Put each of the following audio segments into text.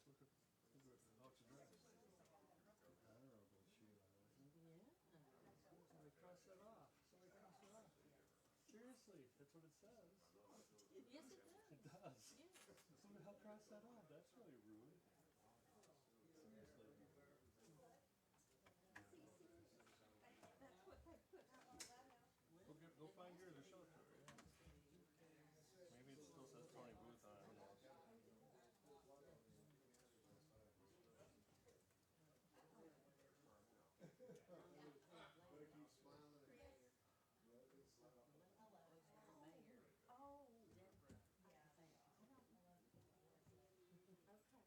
is. Look at how it's dressed. Honorable Sheila. Yeah. Somebody cross that off. Somebody cross it off. Seriously, that's what it says. Yes, it does. It does. Yes. Somebody help cross that off. That's really rude. Seriously. That's what they put out on that house. Go find yours or show it to her. Yeah. Maybe it still says Tony Booth on it. Who knows? Better keep smiling. Oh, Deborah. yeah. Okay. She gave it to me.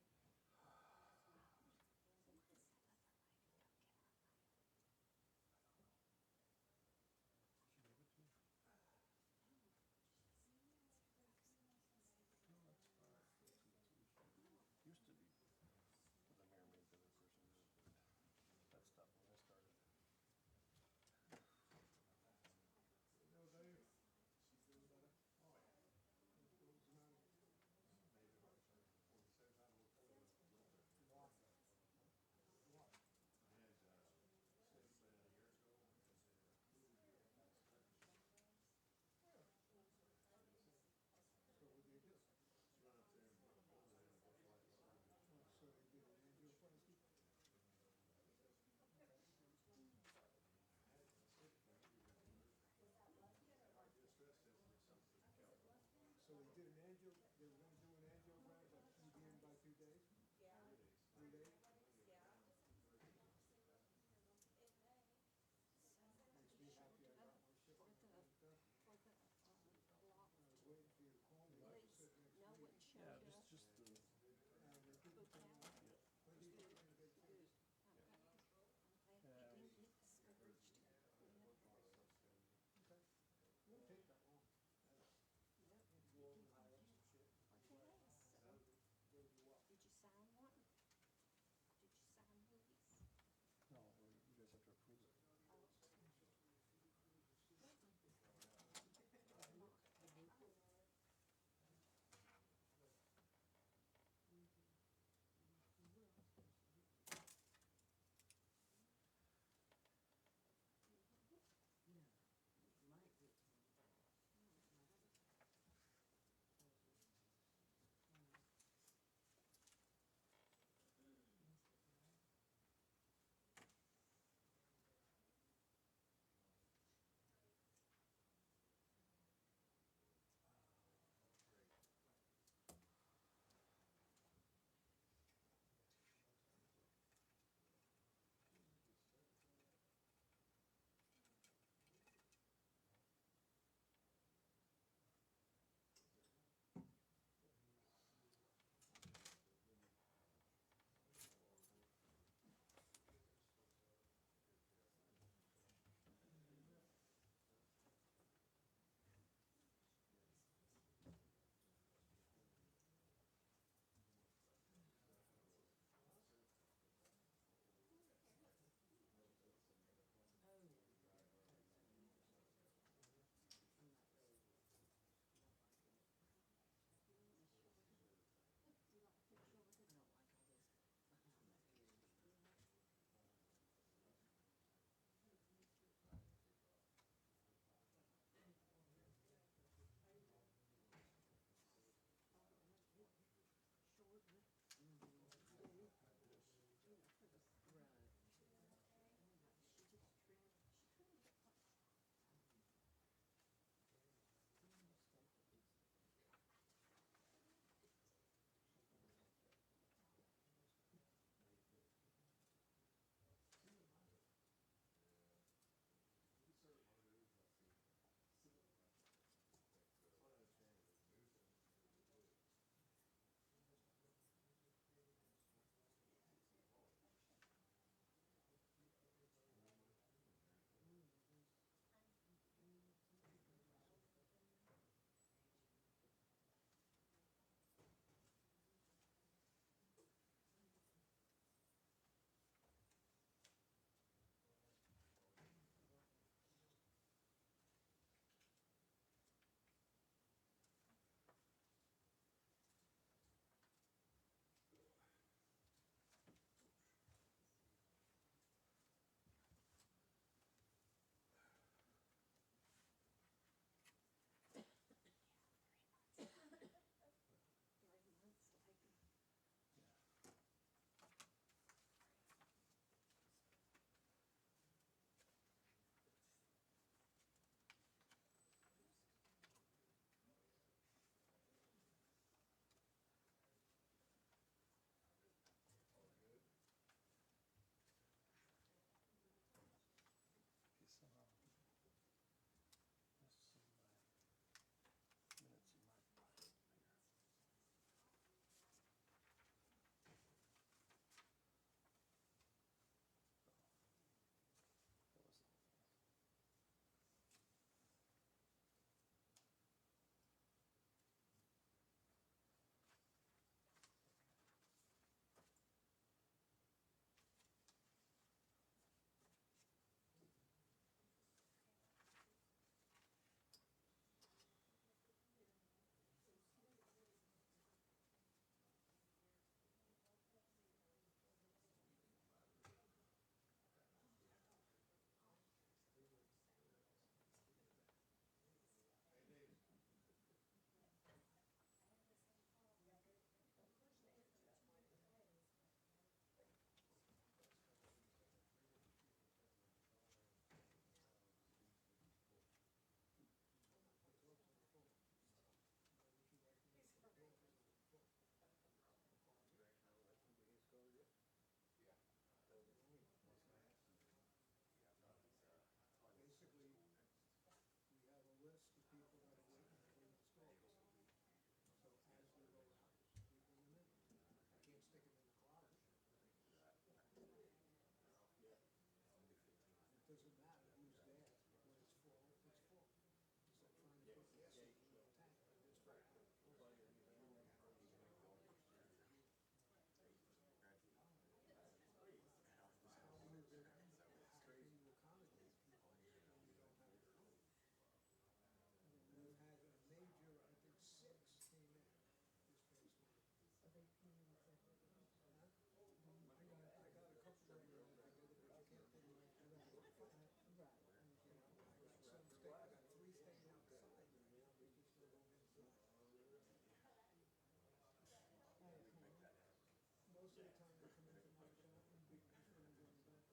most of the time they come into my shop and because when I'm doing that.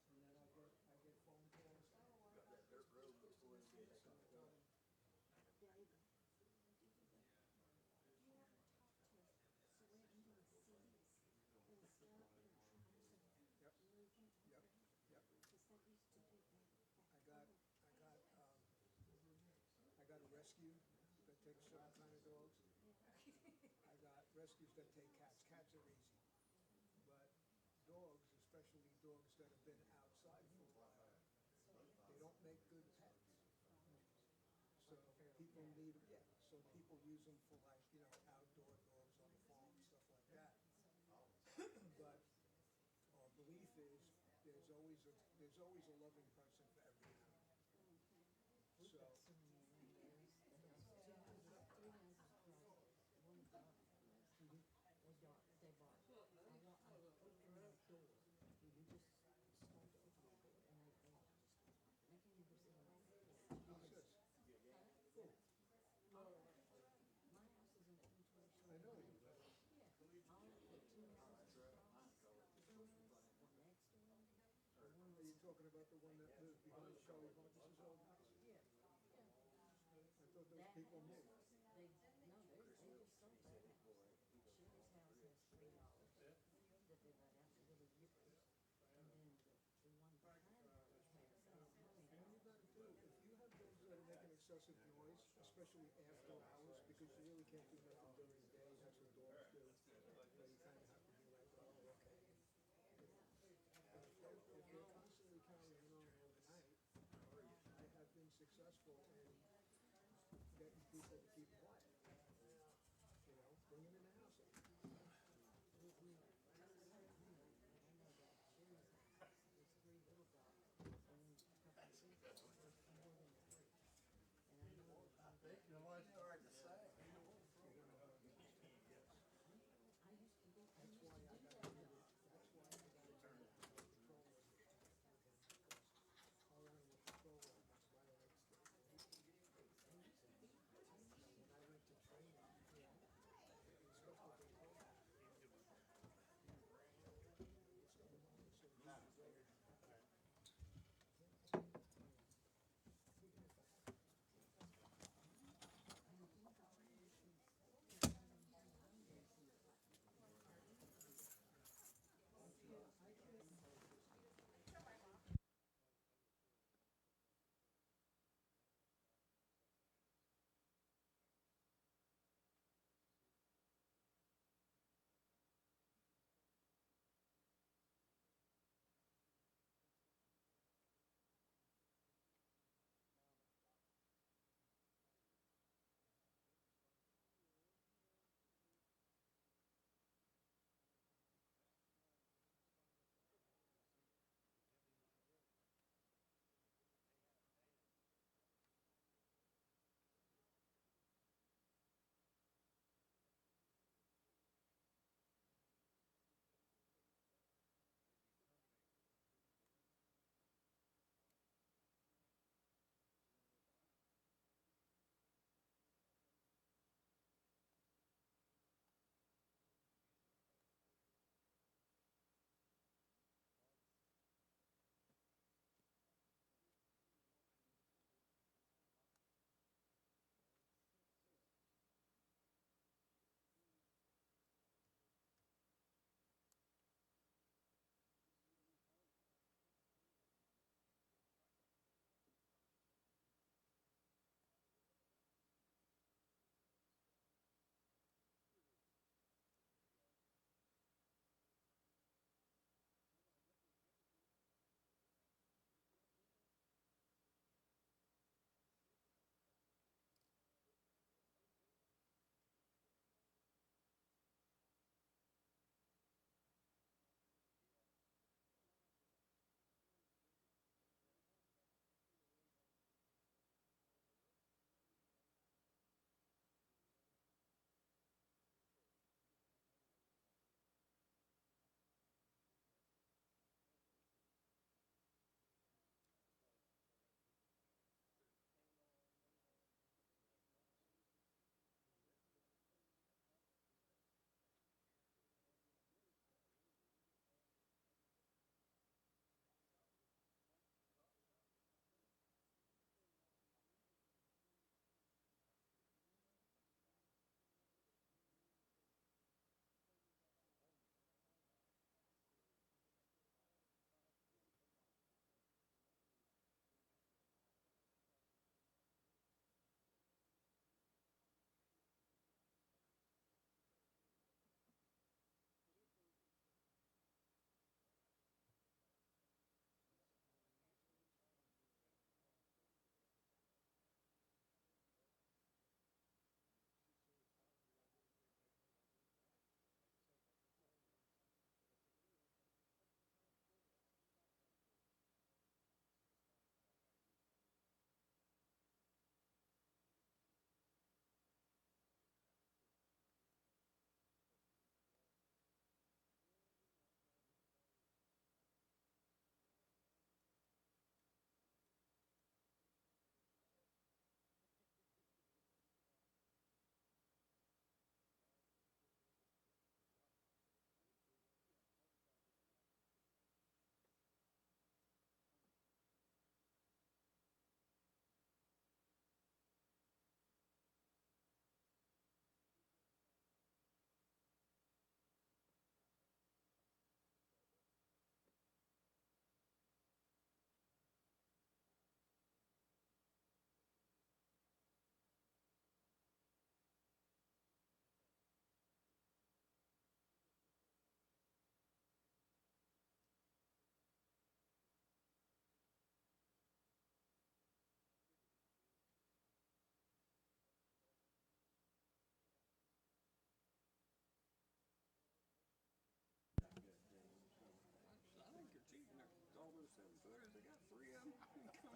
And then I get phone calls, oh, I got this, so, David. You ever talk to Sweden and cities and stuff and trying to Yep. move them Yep, around? yep. Because they used to do that I back got, home. I got a rescue that takes certain kind of dogs. I got rescues that take cats. Cats are easy. But dogs, especially dogs that have been outside for a while, they don't make good pets. So people need them, yeah. So people use them for like, you know, outdoor dogs on the farm, stuff like that. But our belief is there's always a loving person for every animal. We've So got so many around there. The house, two houses, three houses across, one is dark. They bark, they bark. I open the door, you just start to open the door, and they just, and I can't even sit on the porch. who's this? Who? My house is an inventory show. I know you. Yeah, all the two houses across, from us, the next one, the one Are you talking about the one that lives behind Charlie Marcus's old house? yeah, yeah. I thought those That people house, knew. they just sold that house. Sherry's house has 3 dogs that they let out to little yippers. And then the one behind her has, I don't know how many All you dogs. gotta do, if you have dogs that are making excessive noise, especially after hours, because you really can't do nothing during the day, that's what dogs do. So you kinda have to be like, oh, okay. If they're constantly carrying on overnight, I have been successful in getting people to keep quiet. You know, bring them in the house. I know that Sherry's house is 3 little dogs. And then a couple of big dogs, there's more than 3. And I know that I think you know what it's hard to say. I used to do, I used to do That's why I that. got into it. That's why I got into animal control with him. Our animal control was my legs. When I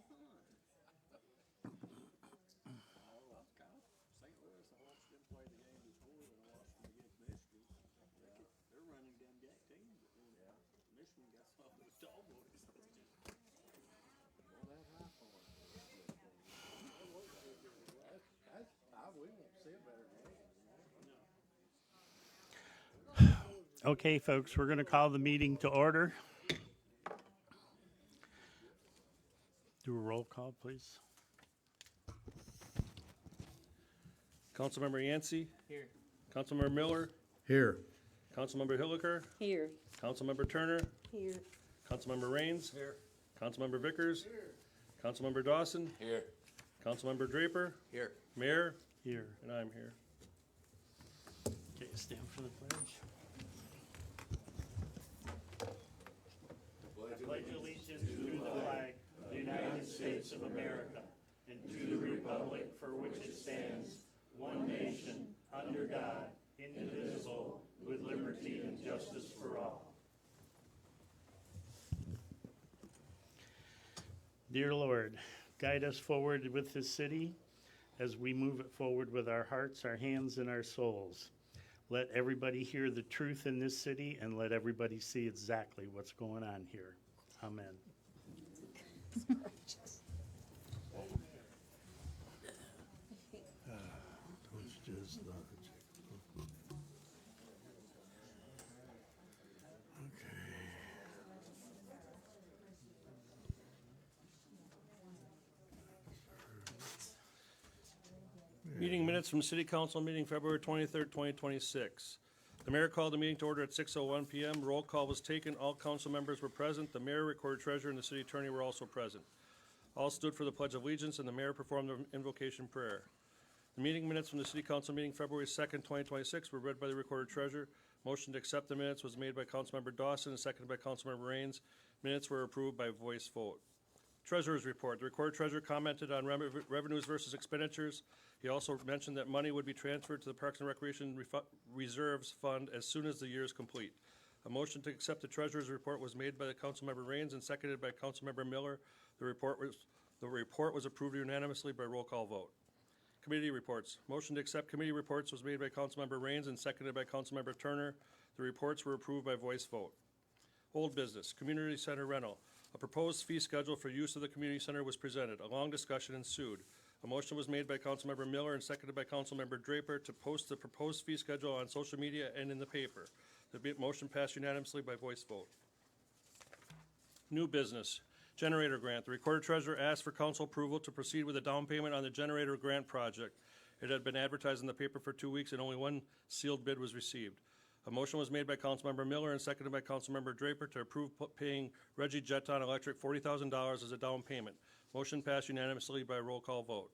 St. Louis, the Hawks didn't play the game before, they lost them against Michigan. They're running damn jack team, but then Michigan got some of those dog boys. Well, that high point. We won't see a better game than that. Okay, folks, we're going to call the meeting to order. Do a roll call, please. Councilmember Yancey. Here. Councilmember Miller. Here. Councilmember Hilliker. Here. Councilmember Turner. Here. Councilmember Raines. Here. Councilmember Vickers. Here. Councilmember Dawson. Here. Councilmember Draper. Here. Mayor. Here. And I'm here. Okay, stand for the pledge. I pledge allegiance to the flag of the United States of America and to the republic for which it stands, one nation, under God, indivisible, with liberty and justice for all. Dear Lord, guide us forward with this city as we move it forward with our hearts, our hands, and our souls. Let everybody hear the truth in this city and let everybody see exactly what's going on here. Amen. Meeting minutes from City Council meeting February 23rd, 2026. The mayor called the meeting to order at 6:01 PM. Roll call was taken. All council members were present. The mayor, recorded treasurer, and the city attorney were also present. All stood for the Pledge of Allegiance, and the mayor performed the invocation prayer. The meeting minutes from the City Council meeting February 2nd, 2026 were read by the recorded treasurer. Motion to accept the minutes was made by Councilmember Dawson and seconded by Councilmember Raines. Minutes were approved by voice vote. Treasurer's report. The recorded treasurer commented on revenues versus expenditures. He also mentioned that money would be transferred to the Parks and Recreation Reserves Fund as soon as the year is complete. A motion to accept the treasurer's report was made by the Councilmember Raines and seconded by Councilmember Miller. The report was approved unanimously by roll call vote. Committee reports. Motion to accept committee reports was made by Councilmember Raines and seconded by Councilmember Turner. The reports were approved by voice vote. Old business. Community center rental. A proposed fee schedule for use of the community center was presented. A long discussion ensued. A motion was made by Councilmember Miller and seconded by Councilmember Draper to post the proposed fee schedule on social media and in the paper. The motion passed unanimously by voice vote. New business. Generator grant. The recorded treasurer asked for council approval to proceed with a down payment on the generator grant project. It had been advertised in the paper for 2 weeks and only one sealed bid was received. A motion was made by Councilmember Miller and seconded by Councilmember Draper to approve paying Reggie Jeton Electric $40,000 as a down payment. Motion passed unanimously by roll call vote.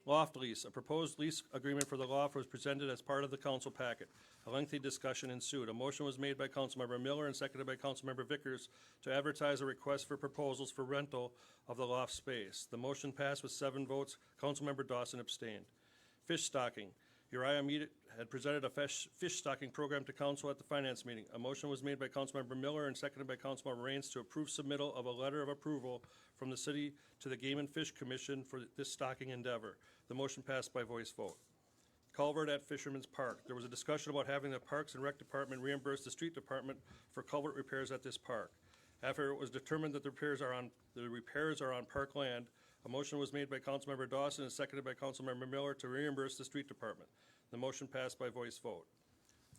Loft lease. A proposed lease agreement for the loft was presented as part of the council packet. A lengthy discussion ensued. A motion was made by Councilmember Miller and seconded by Councilmember Vickers to advertise a request for proposals for rental of the loft space. The motion passed with 7 votes. Councilmember Dawson abstained. Fish stocking. Uriah Mead had presented a fish stocking program to council at the finance meeting. A motion was made by Councilmember Miller and seconded by Councilmember Raines to approve submittal of a letter of approval from the city to the Game and Fish Commission for this stocking endeavor. The motion passed by voice vote. Culvert at Fisherman's Park. There was a discussion about having the Parks and Rec Department reimburse the street department for culvert repairs at this park. After it was determined that the repairs are on park land, a motion was made by Councilmember Dawson and seconded by Councilmember Miller to reimburse the street department. The motion passed by voice vote.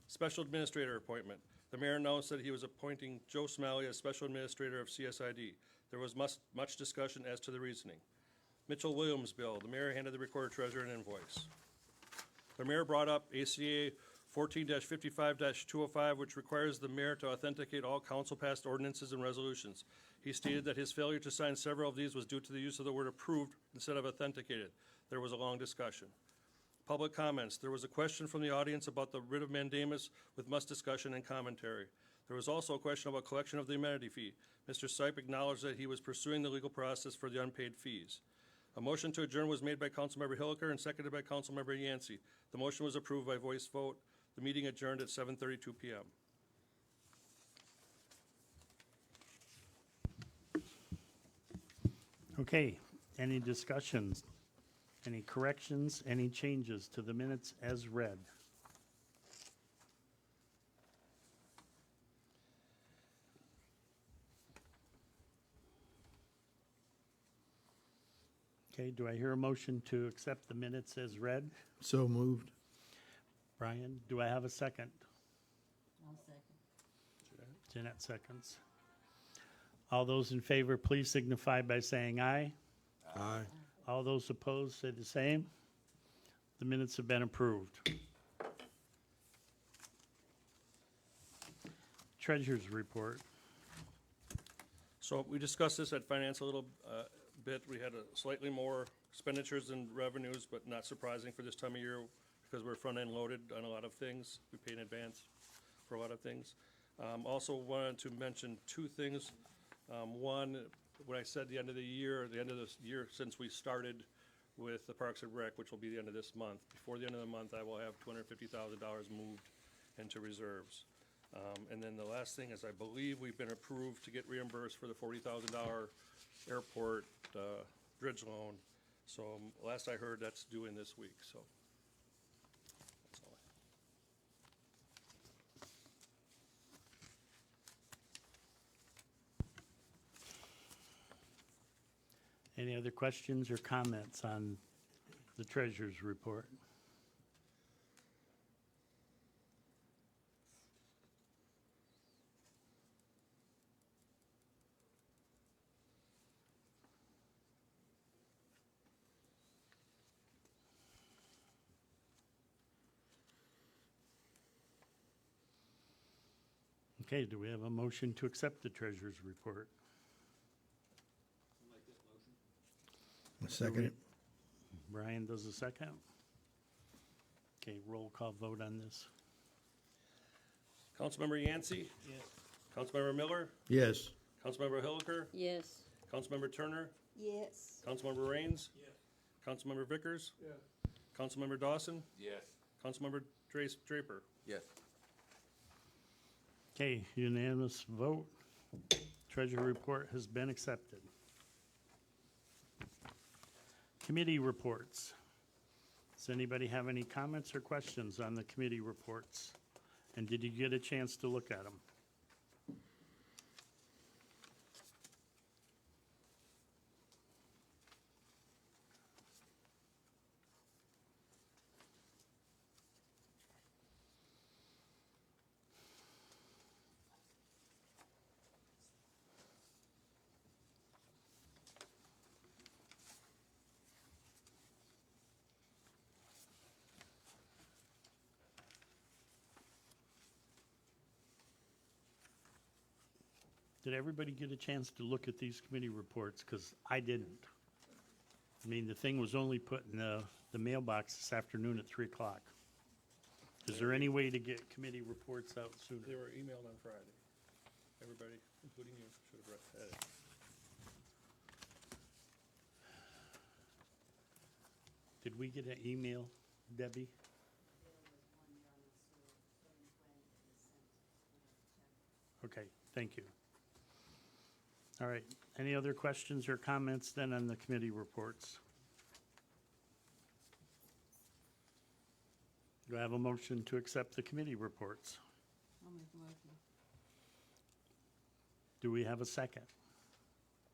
Special administrator appointment. The mayor announced that he was appointing Joe Smalley as special administrator of CSID. There was much discussion as to the reasoning. Mitchell Williams bill. The mayor handed the recorder treasurer an invoice. The mayor brought up ACA 14-55-205, which requires the mayor to authenticate all council-passed ordinances and resolutions. He stated that his failure to sign several of these was due to the use of the word approved instead of authenticated. There was a long discussion. Public comments. There was a question from the audience about the writ of mandamus with much discussion and commentary. There was also a question about collection of the amenity fee. Mr. Sipe acknowledged that he was pursuing the legal process for the unpaid fees. A motion to adjourn was made by Councilmember Hilliker and seconded by Councilmember Yancey. The motion was approved by voice vote. The meeting adjourned at 7:32 p.m. Okay, Any discussions? Any corrections? Any changes to the minutes as read? Okay, do I hear a motion to accept the minutes as read? So moved. Brian, do I have a second? I'll second. Jeanette seconds. All those in favor, please signify by saying aye. Aye. All those opposed, say the same. The minutes have been approved. Treasurer's report. So we discussed this at finance a little bit. We had a slightly more expenditures than revenues, but not surprising for this time of year because we're front-end loaded on a lot of things. We pay in advance for a lot of things. Also wanted to mention two things. One, when I said the end of the year, the end of this year since we started with the Parks and Rec, which will be the end of this month. Before the end of the month, I will have $250,000 moved into reserves. And then the last thing is I believe we've been approved to get reimbursed for the $40,000 airport bridge loan. So last I heard, that's due in this week, so. That's all. Any other questions or comments on the treasurer's report? Okay, do we have a motion to accept the treasurer's report? Second. Brian does a second. Okay, roll call vote on this. Councilmember Yancey? Yes. Councilmember Miller? Yes. Councilmember Hilliker? Yes. Councilmember Turner? Yes. Councilmember Raines? Yes. Councilmember Vickers? Yes. Councilmember Dawson? Yes. Councilmember Draper? Yes. Okay, unanimous vote. Treasurer report has been accepted. Committee reports. Does anybody have any comments or questions on the committee reports? And did you get a chance to look at them? Did everybody get a chance to look at these committee reports? Because I didn't. I mean, the thing was only put in the mailbox this afternoon at 3 o'clock. Is there any way to get committee reports out sooner? They were emailed on Friday. Everybody, including you, should have read it. Did we get an email, Debbie? Okay, thank you. All right, any other questions or comments then on the committee reports? Do I have a motion to accept the committee reports? I'll make a motion. Do we have a second?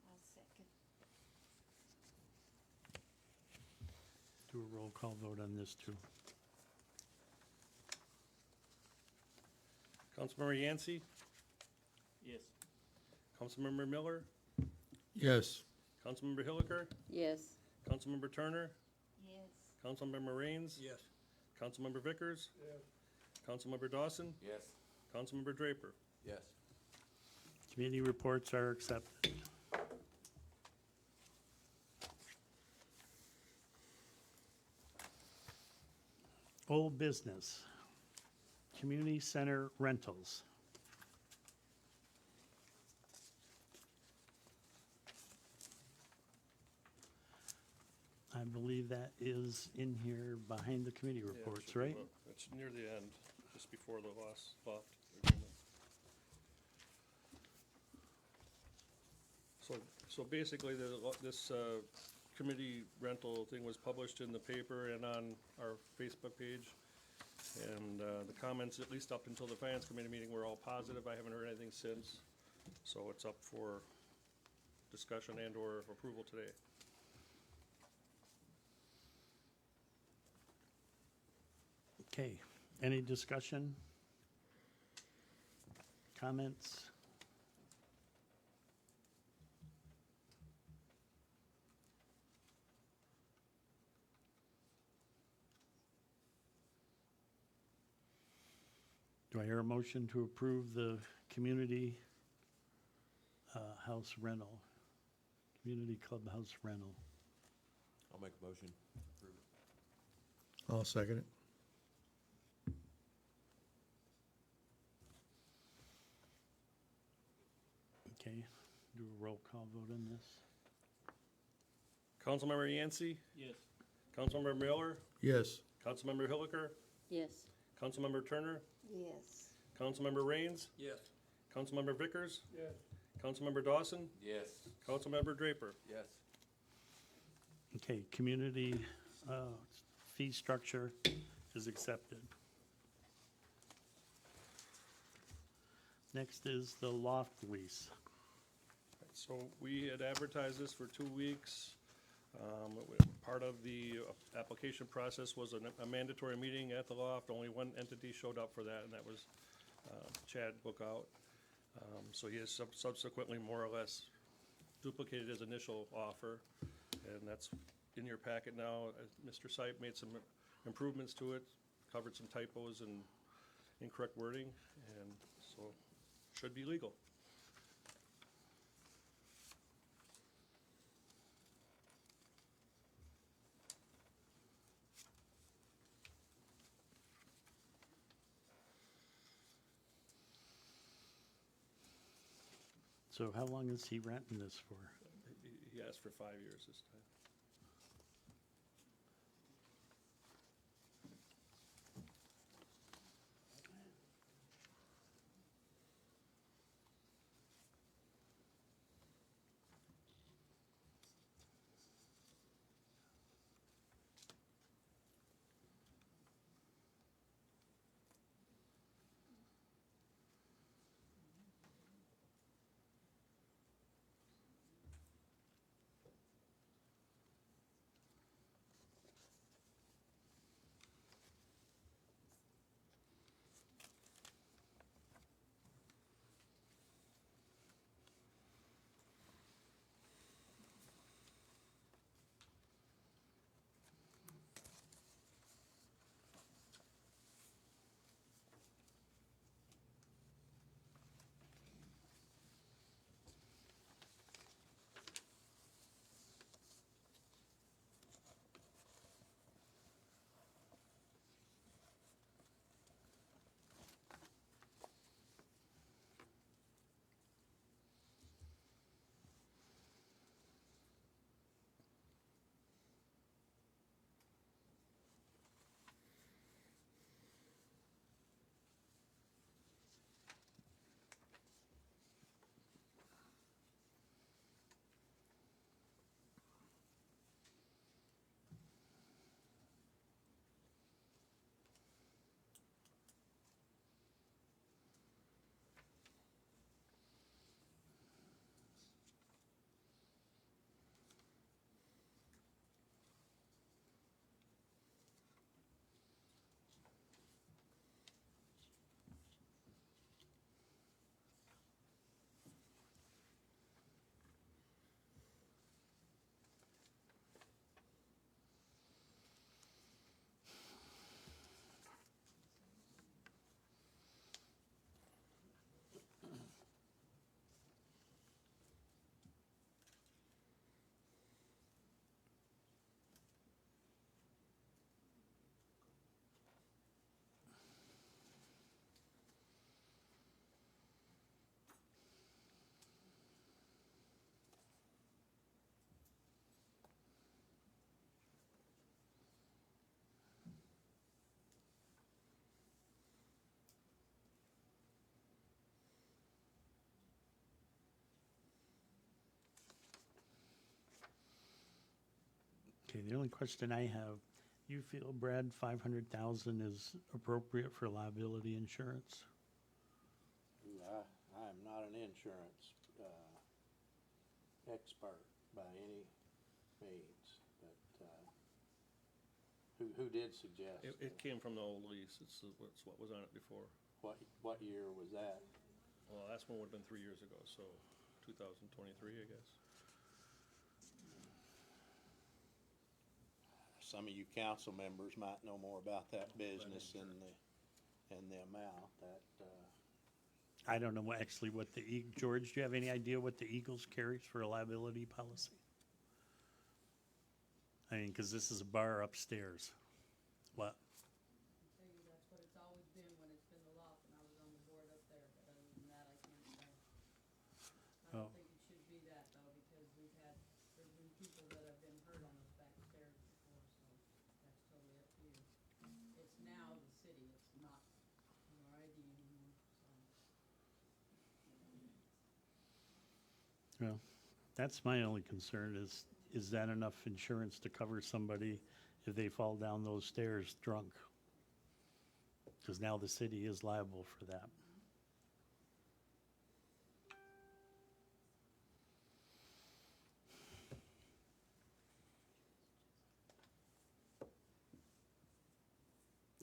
I'll second. Do a roll call vote on this too. Councilmember Yancey? Yes. Councilmember Miller? Yes. Councilmember Hilliker? Yes. Councilmember Turner? Yes. Councilmember Raines? Yes. Councilmember Vickers? Yes. Councilmember Dawson? Yes. Councilmember Draper? Yes. Committee reports are accepted. Old business, community center rentals. I believe that is in here behind the committee Yeah, it reports, should be right? It's near the end, just before the last loft agreement. So basically, this committee rental thing was published in the paper and on our Facebook page. And the comments, at least up until the finance committee meeting, were all positive. I haven't heard anything since. So it's up for discussion and or approval today. Okay, any discussion? Comments? Do I hear a motion to approve the community house rental? Community clubhouse rental. I'll make a motion. I'll second it. Okay, do a roll call vote on this. Councilmember Yancey? Yes. Councilmember Miller? Yes. Councilmember Hilliker? Yes. Councilmember Turner? Yes. Councilmember Raines? Yes. Councilmember Vickers? Yes. Councilmember Dawson? Yes. Councilmember Draper? Yes. Okay, community fee structure is accepted. Next is the loft lease. So we had advertised this for 2 weeks. Part of the application process was a mandatory meeting at the loft. Only one entity showed up for that, and that was Chad Bookout. So he has subsequently more or less duplicated his initial offer, and that's in your packet now. Mr. Sipe made some improvements to it, covered some typos and incorrect wording, and so should be legal. So how long is he renting this for? He asked for 5 years this time. Okay, the only question I have, you feel, Brad, 500,000 is appropriate for liability insurance? I am not an insurance, expert by any means, but, who did suggest? It came from the old lease. It's what was on it before. What year was that? Well, last one would've been 3 years ago, so 2023, I guess. Some of you council members might know more about that business and the amount that, I don't know actually what George, do you have any idea what the Eagles carries for a liability policy? I mean, because this is a bar upstairs. What? Tell you, that's what it's always been when it's been the loft, and I was on the board up there, but other than that, I can't say. I Oh. don't think it should be that, though, because there's been people that have been hurt on those back stairs before, so that's totally up to you. It's now the city, it's not RID anymore, so. Well, that's my only concern is that enough insurance to cover somebody if they fall down those stairs drunk? Because now the city is liable for that.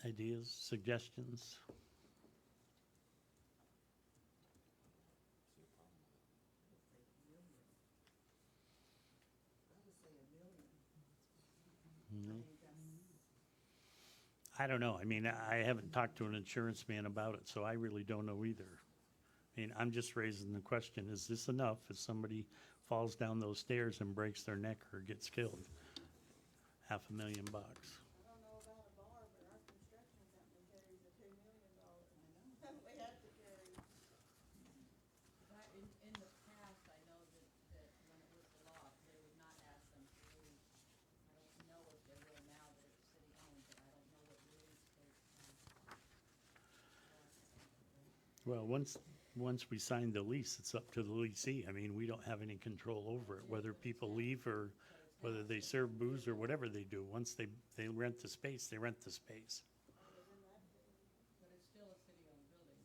Ideas, suggestions? No. I don't know. I mean, I haven't talked to an insurance man about it, so I really don't know either. I mean, I'm just raising the question, is this enough if somebody falls down those stairs and breaks their neck or gets killed? $500,000. I don't know about a bar, but our construction company carries a $2 million. We have to carry. But in the past, I know that when it was the loft, they would not ask them to release. I don't know if they will now that it's city owned, but I don't know what release they. Well, once we sign the lease, it's up to the leasee. I mean, we don't have any control over it, whether people leave or whether they serve booze or whatever they do. Once they rent the space, they rent the space. But it's still a city-owned building,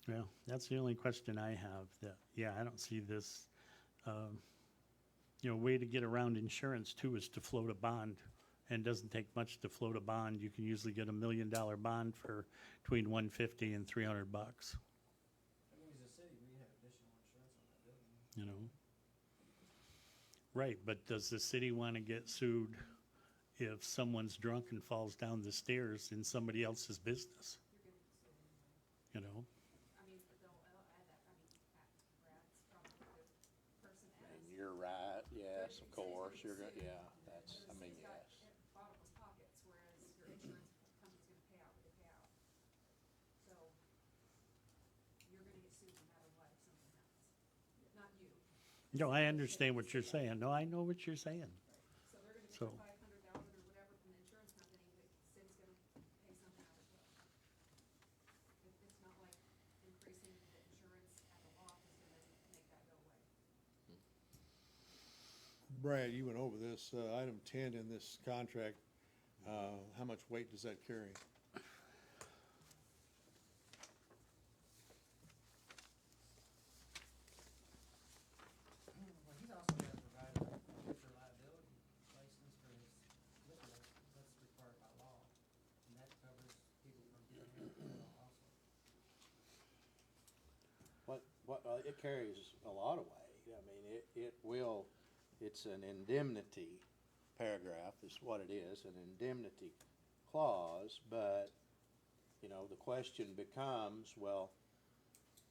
so. Well, that's the only question I have. That, yeah, I don't see this. Way to get around insurance too is to float a bond, and it doesn't take much to float a bond. You can usually get $1 million bond for between $150 and $300. I mean, as a city, we have additional insurance on that building. You know. Right, but does the city want to get sued if someone's drunk and falls down the stairs in somebody else's business? You know. I mean, though, I'll add that, I mean, Brad's probably the person and as. you're right, yes, of course, you're gonna, yeah, that's, I mean, yes. Bottomless pockets, whereas your insurance company's gonna pay out what they pay out. So, you're gonna get sued no matter what if something happens. Not you. No, I understand what you're saying. No, I know what you're saying. So they're gonna So- get 500,000 or whatever from the insurance company, but the city's gonna pay something out as well. It's not like increasing the insurance at the loft is gonna make that go away. Brad, you went over this, item 10 in this contract. How much weight does that carry? Well, he's also got to provide a future liability license for his liquor license. That's required by law. And that covers people from getting hurt also. It carries a lot of weight. I mean, it will, it's an indemnity paragraph is what it is, an indemnity clause, but, the question becomes, well,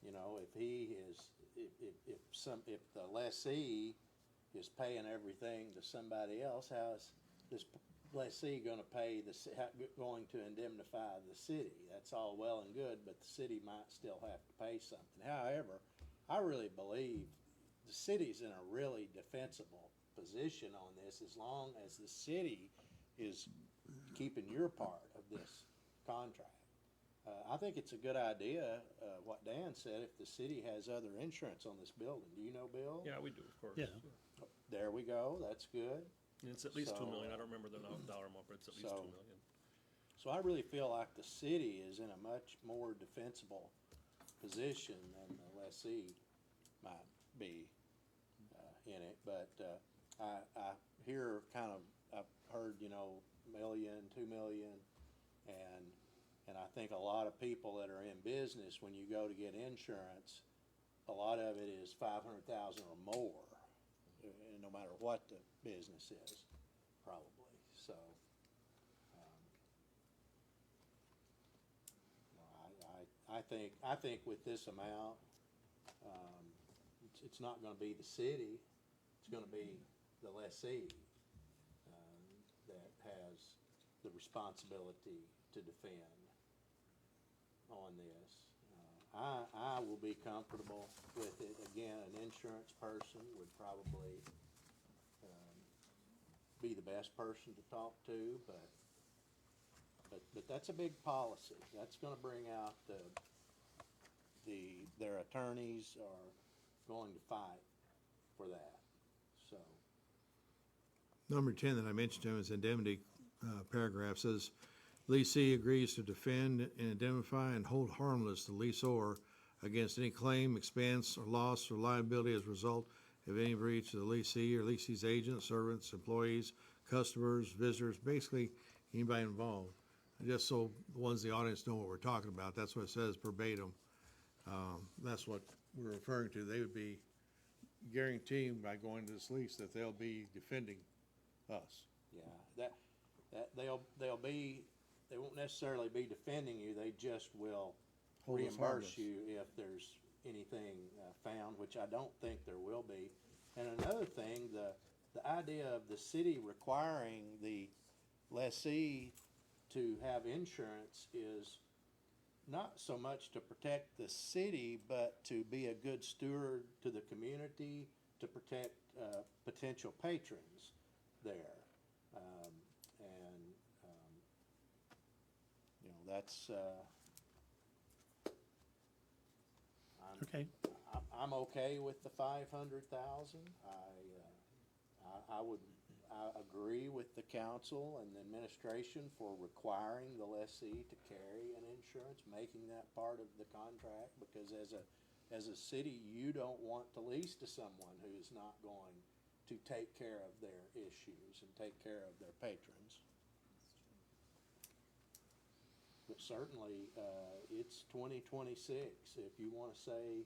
if he is, if the lessee is paying everything to somebody else, how is this lessee gonna pay going to indemnify the city? That's all well and good, but the city might still have to pay something. However, I really believe the city's in a really defensible position on this as long as the city is keeping your part of this contract. I think it's a good idea, what Dan said, if the city has other insurance on this building. Do you know, Bill? Yeah, we do, of course. Yeah. There we go, that's good. It's at least 2 So, million. I don't remember the dollar amount, but it's at least 2 so- million. So I really feel like the city is in a much more defensible position than the lessee might be in it. But I hear kind of, I've heard, $1 million, 2 million, and I think a lot of people that are in business, when you go to get insurance, a lot of it is 500,000 or more, no matter what the business is, probably. So. I think with this amount, it's not gonna be the city, it's gonna be the lessee, that has the responsibility to defend on this. I will be comfortable with it. Again, an insurance person would probably, be the best person to talk to, but that's a big policy. That's gonna bring out their attorneys are going to fight for that, so. Number 10 that I mentioned to him is indemnity paragraph says, leasee agrees to defend and indemnify and hold harmless the leaseor against any claim, expense, or loss or liability as a result of any breach of the leasee or leasee's agents, servants, employees, customers, visitors, basically anybody involved. Just so the ones in the audience know what we're talking about, that's what it says verbatim. That's what we're referring to. They would be guaranteeing by going to this lease that they'll be defending us. Yeah, that they won't necessarily be defending you, they just will Hold us reimburse harmless. you if there's anything found, which I don't think there will be. And another thing, the idea of the city requiring the lessee to have insurance is not so much to protect the city, but to be a good steward to the community, to protect potential patrons there. That's, Okay. I'm okay with the 500,000. I agree with the council and the administration for requiring the lessee to carry an insurance, making that part of the contract, because as a city, you don't want to lease to someone who is not going to take care of their issues and take care of their patrons. But certainly, it's 2026. If you want to say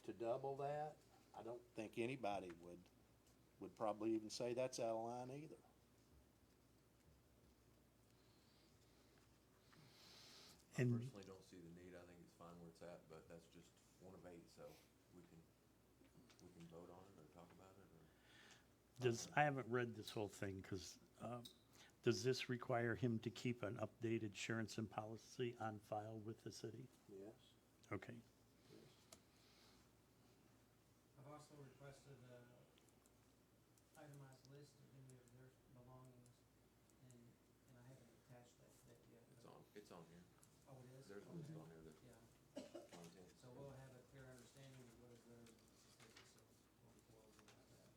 to double that, I don't think anybody would probably even say that's out of line either. I And personally don't see the need. I think it's fine where it's at, but that's just one of 8, so we can vote on it or talk about it or. I haven't read this whole thing, because does this require him to keep an updated insurance and policy on file with the city? Yes. Okay. Yes. I've also requested a itemized list of any of their belongings, and I haven't attached that yet. It's on here. Oh, it is? There's a list on here that Yeah, content. so we'll have a clear understanding of what is theirs and what's the city, so going forward we'll have that.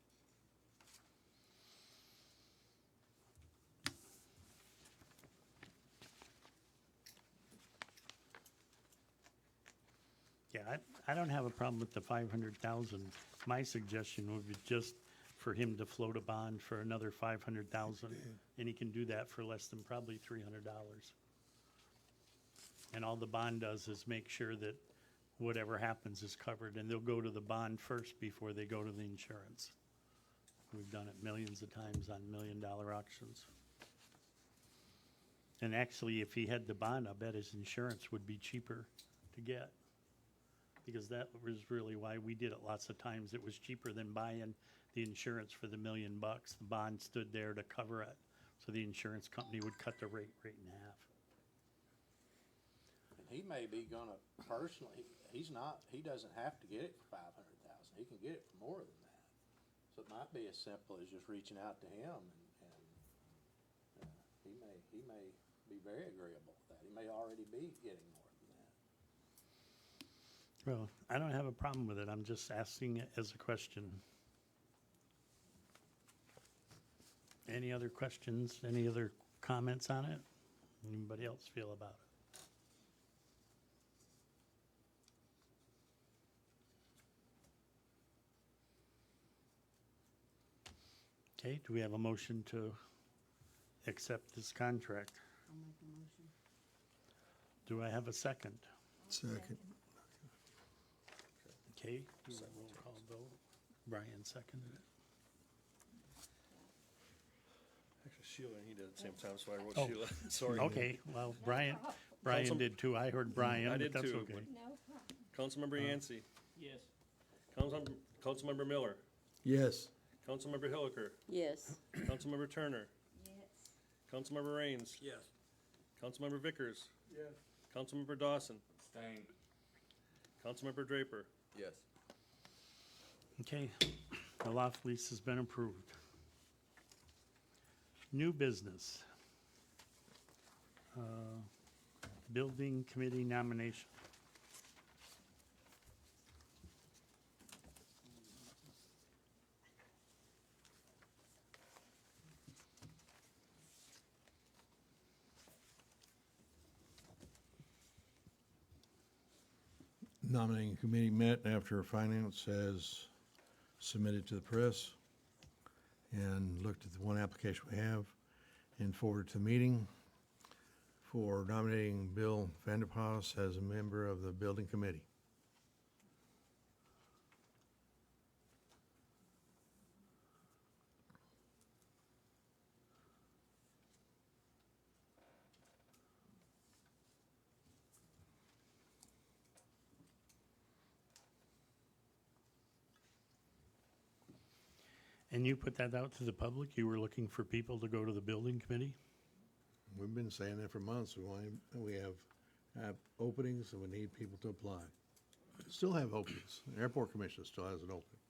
Yeah, I don't have a problem with the 500,000. My suggestion would be just for him to float a bond for another 500,000, and he can do that for less than probably $300. And all the bond does is make sure that whatever happens is covered, and they'll go to the bond first before they go to the insurance. We've done it millions of times on $1 million auctions. And actually, if he had the bond, I bet his insurance would be cheaper to get. Because that was really why we did it lots of times. It was cheaper than buying the insurance for the $1 million. The bond stood there to cover it, so the insurance company would cut the rate in half. And he may be gonna personally, he doesn't have to get it for 500,000. He can get it for more than that. So it might be as simple as just reaching out to him and he may be very agreeable with that. He may already be getting more than that. Well, I don't have a problem with it. I'm just asking it as a question. Any other questions? Any other comments on it? Anybody else feel about it? Okay, do we have a motion to accept this contract? I'll make a motion. Do I have a second? Second. Okay, do a roll call vote. Brian seconded it. Actually, Sheila and he did at the same time, so I wrote Oh. Sheila. Sorry. Okay, well, Brian did too. I heard Brian, I but did that's too, okay. but- No problem. Councilmember Yancey. Yes. Councilmember Miller. Yes. Councilmember Hilliker. Yes. Councilmember Turner. Yes. Councilmember Raines. Yes. Councilmember Vickers. Yes. Councilmember Dawson. Staying. Councilmember Draper. Yes. Okay, the loft lease has been approved. New business. Building committee nomination. Nominating committee met after finance has submitted to the press and looked at the one application we have and forwarded to the meeting for nominating Bill Vanderpas as a member of the building committee. And you put that out to the public? You were looking for people to go to the building committee? We've been saying that for months. We have openings and we need people to apply. Still have openings. The airport commission still has an opening.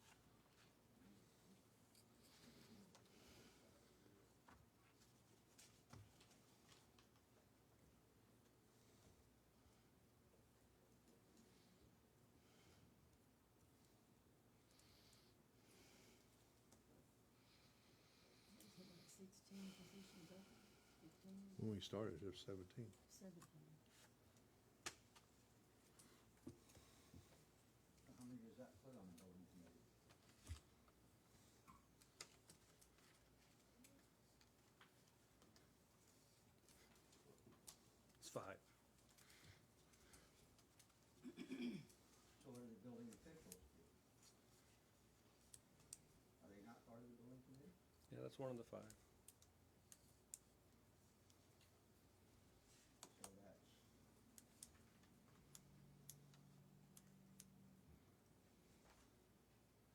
Is it like 16 positions open? 15, When we started, it was 17. 17? How many does that put on the building committee? It's 5. So what do the building officials do? Are they not part of the building committee? Yeah, that's one of the 5. So that's.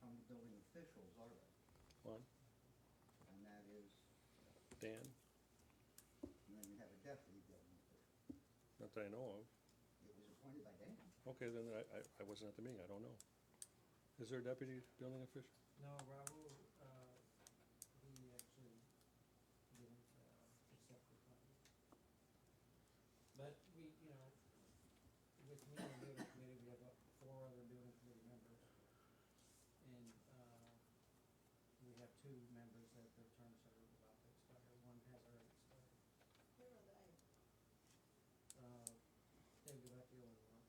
How many building officials are there? 1. And that is, Dan, and then you have a deputy building official. not that I know of. It was appointed by Dan. Okay, then I wasn't at the meeting. I don't know. Is there a deputy building official? No, Raul, he actually didn't, accept the appointment. But we, you know, with me on the building committee, we have 4 other building committee members. And, we have 2 members that their terms are about to expire. One has already expired. Where are they? David Vecchio and Raul.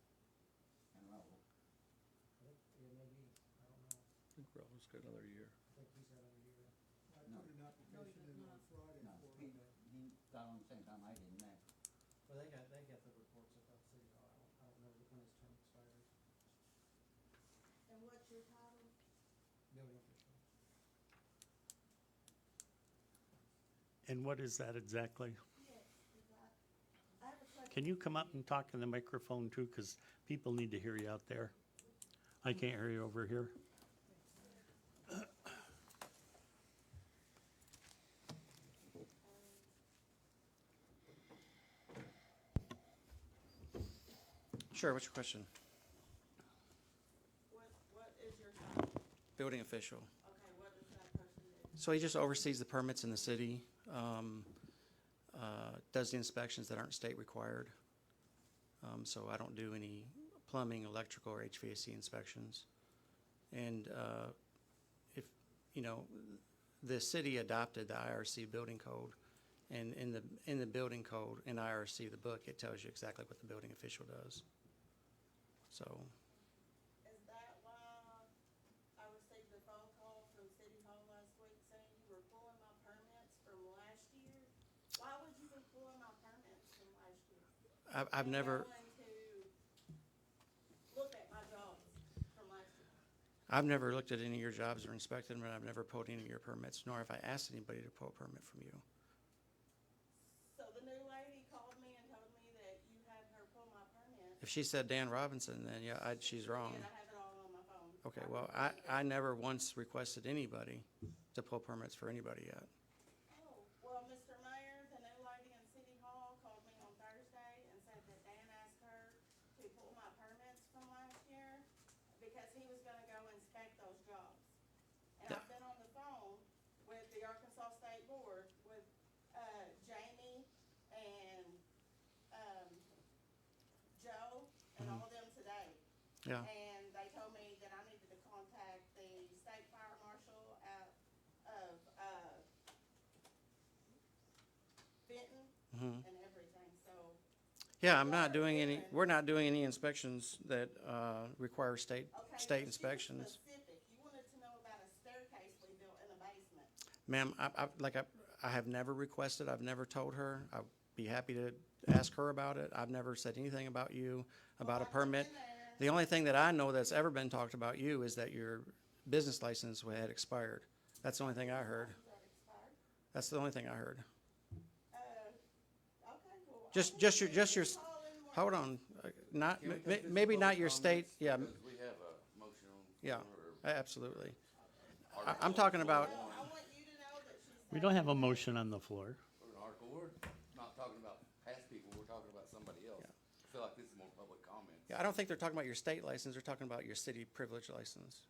And Raul. I think, yeah, maybe, I don't know. I think Raul's got another year. I think he's had another year. I put an application in on Friday No, for he got on the same time I did, and that. Well, they got the reports about City Hall. I don't know when his term expires. And what's your title? Building official. And what is that exactly? Yes, I have a question. Can you come up and talk in the microphone too? Because people need to hear you out there. I can't hear you over here. Sure, what's your question? What is your title? Building official. Okay, what does that person do? So he just oversees the permits in the city. does the inspections that aren't state required. So I don't do any plumbing, electrical, or HVAC inspections. And if, you know, the city adopted the IRC building code, and in the building code, in IRC, the book, it tells you exactly what the building official does. So, Is that why I received a phone call from City Hall last week saying you were pulling my permits from last year? Why would you be pulling my permits from last year? I've And never, going to look at my jobs from last year? I've never looked at any of your jobs or inspected them, and I've never pulled any of your permits, nor have I asked anybody to pull a permit from you. So the new lady called me and told me that you had her pull my permit. If she said Dan Robinson, then yeah, she's wrong. And I have it all on my phone. Okay, well, I never once requested anybody to pull permits for anybody yet. Oh, well, Mr. Mayor, the new lady in City Hall called me on Thursday and said that Dan asked her to pull my permits from last year because he was gonna go inspect those jobs. And I've been on the phone with the Arkansas State Board with, Jamie and, Joe and all of them today. Yeah, And they told me that I needed to contact the state fire marshal out of, Benton mhm. and everything, so. Yeah, I'm not doing any, we're not doing any inspections that, require state Okay, but she was inspections. specific. You wanted to know about a staircase we built in the basement. Ma'am, I have never requested, I've never told her. I'd be happy to ask her about it. I've never said anything about you, about a Well, I've been permit. in there. The only thing that I know that's ever been talked about you is that your business license had expired. That's the only thing I heard. Is that expired? That's the only thing I heard. Okay, well. Just your, hold on, not, Can we take this to maybe not public your state, comments? yeah, Because we have a motion on the yeah, floor, absolutely. or I'm talking about, Well, I want you to know that she said. We don't have a motion on the floor. or an article, we're not talking about past people, we're talking about somebody else. I feel like this is more public comment. yeah, I don't think they're talking about your state license, they're talking about your city privilege license.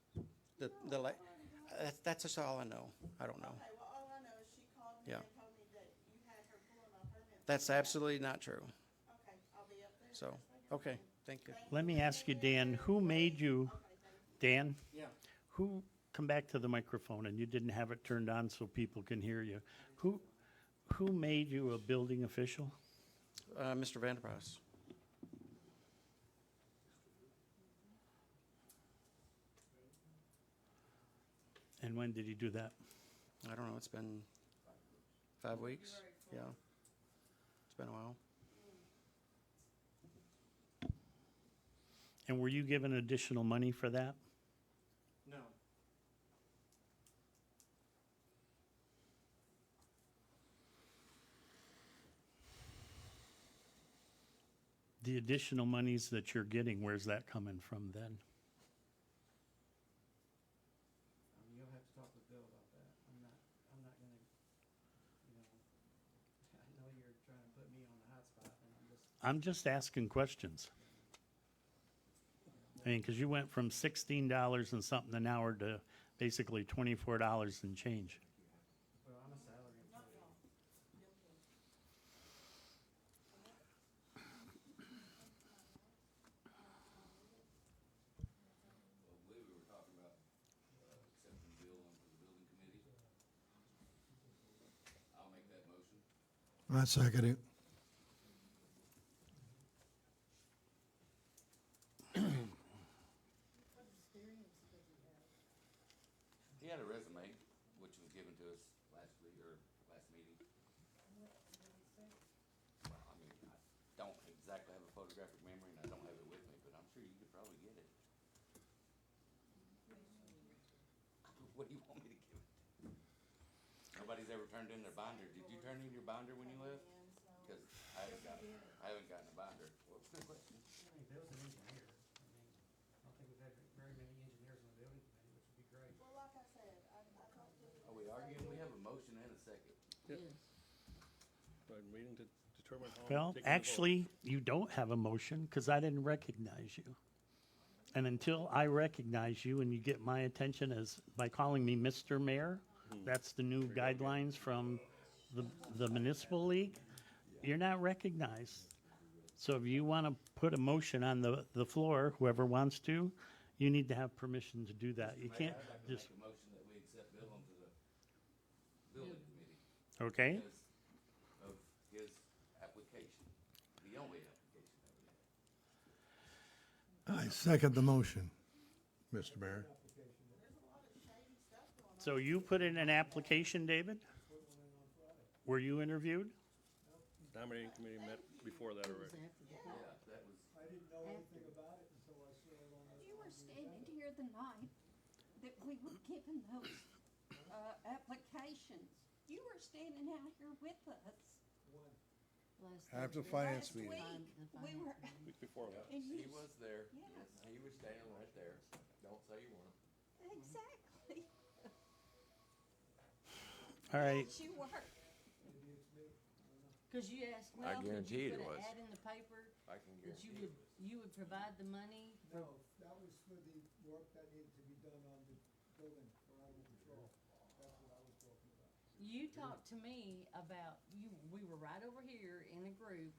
That's just all I know. I don't know. Okay, well, all I know is she called me Yeah. and told me that you had her pulling my permits. That's absolutely not true. Okay, I'll be up there. So, first thing in the okay, morning. thank you. Let me ask you, Dan, who made you, Okay, thank you. Dan, Yeah. who, come back to the microphone, and you didn't have it turned on so people can hear you. Who made you a building official? Mr. Vanderpras. And when did he do that? I don't know, it's been 5 weeks, yeah. It's been a while. And were you given additional money for that? No. The additional monies that you're getting, where's that coming from then? You'll have to talk with Bill about that. I'm not gonna, you know, I know you're trying to put me on the hot spot, and I'm just asking questions. I mean, because you went from $16 and something an hour to basically $24 and change. well, I'm a salary employee. Well, we were talking about, accepting Bill onto the building committee. I'll make that motion. I second it. He had a resume, which was given to us last week, or last meeting. Well, I mean, I don't exactly have a photographic memory, and I don't have it with me, but I'm sure you could probably get it. What do you want me to give it to? Nobody's ever turned in their binder. Did you turn in your binder when you left? Cause I haven't gotten a binder. Well, it's a good question. I mean, Bill's an engineer. I mean, I don't think we've had very many engineers on the building committee, which would be great. Well, like I said, I talked to. Are we arguing? We have a motion and a second. Meeting to determine how. Well, taking the vote. actually, you don't have a motion because I didn't recognize you. And until I recognize you and you get my attention as, by calling me Mr. Mayor, that's the new guidelines from the municipal league. You're not recognized. So if you want to put a motion on the floor, whoever wants to, you need to have permission to do that. You Mayor, can't I'd like to just, make a motion that we accept Bill onto the building committee okay? because of his application, the only application that we have. I second the motion, Mr. Mayor. So you put in an application, David? Were you interviewed? Nominating committee met before that It was already. after the Yeah, fact. that was, I didn't know anything about it until I saw it on the. You were standing here the night that we were given those, applications. You were standing out here with us. Last After Thursday. finance Last meeting. week. The We finance were, meeting. Week before that. and you, he was there. Yes. He was standing right there. Don't say you weren't. exactly. All right, Yes, you were. Cause you asked, I well, could guarantee you it put was. an ad in the paper I can that you would provide the money? No, that was for the work that needed to be done on the building for animal control. That's what I was talking about. You talked to me about, we were right over here in a group,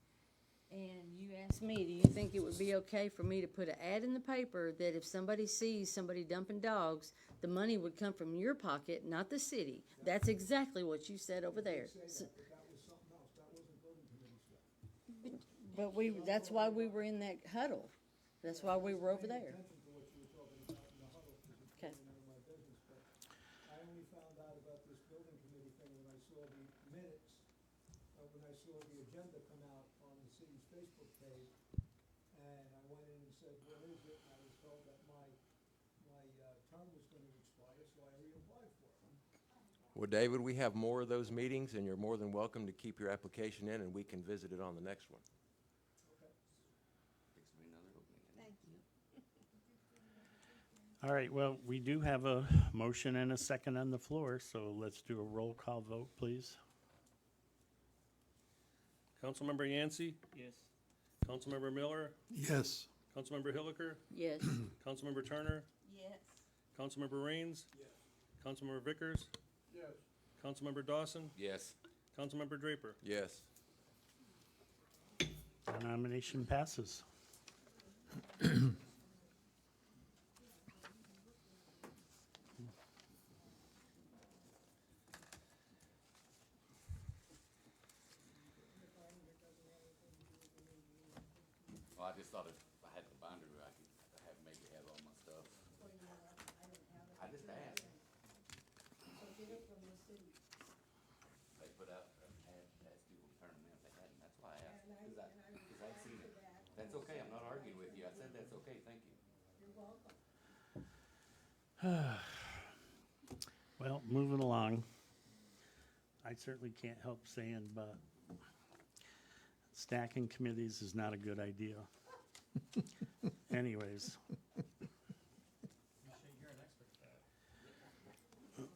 and you asked me, do you think it would be okay for me to put an ad in the paper that if somebody sees somebody dumping dogs, the money would come from your pocket, not the city? That's exactly what you said over there. So- But that was something else. That wasn't building committee stuff. But that's why we were in that huddle. That's why we were over there. Attention to what you were talking about in the huddle, because it's Okay. really none of my business, but I only found out about this building committee thing when I saw the minutes, when I saw the agenda come out on the city's Facebook page, and I went in and said, what is it? And I was told that my term was gonna expire, so I reapplied for it. Well, David, we have more of those meetings, and you're more than welcome to keep your application in, and we can visit it on the next one. Fix me another opening. Thank you. all right, well, we do have a motion and a second on the floor, so let's do a roll call vote, please. Councilmember Yancey? Yes. Councilmember Miller? Yes. Councilmember Hilliker? Yes. Councilmember Turner? Yes. Councilmember Raines? Yes. Councilmember Vickers? Yes. Councilmember Dawson? Yes. Councilmember Draper? Yes. The nomination passes. Well, I just thought if I had the binder, I could have, maybe have all my stuff. I just asked. They put out an ad, asked people to turn them in if they hadn't, that's why I asked. Cause I'd seen it. That's okay, I'm not arguing with you. I said that's okay, thank you. Well, moving along. I certainly can't help saying, but stacking committees is not a good idea. Anyways, You're an expert at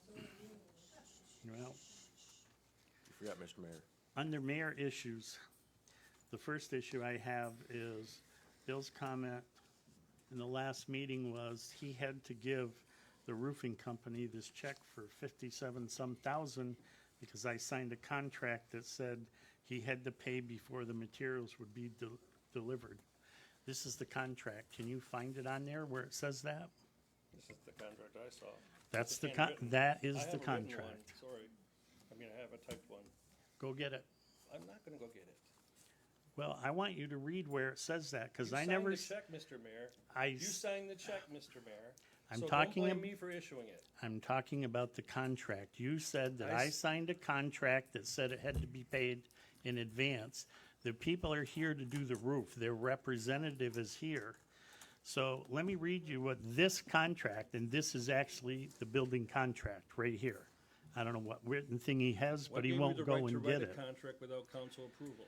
well, You forgot, Mr. Mayor. under mayor issues, the first issue I have is Bill's comment in the last meeting was he had to give the roofing company this check for 57-some thousand because I signed a contract that said he had to pay before the materials would be delivered. This is the contract. Can you find it on there where it says that? This is the contract I saw. That's It's the handwritten. that is I the have a written one, contract. sorry. I mean, I have a typed one. Go get it. I'm not gonna go get it. Well, I want you to read where it says that because You I signed never. the check, Mr. Mayor. I You s- signed the check, Mr. Mayor. I'm So talking don't ab- blame me for issuing it. I'm talking about the contract. You said that I I s- signed a contract that said it had to be paid in advance. The people are here to do the roof. Their representative is here. So let me read you what this contract, and this is actually the building contract right here. I don't know what written thing he has, What but he gave you won't the go right to and write get a it. contract without council approval?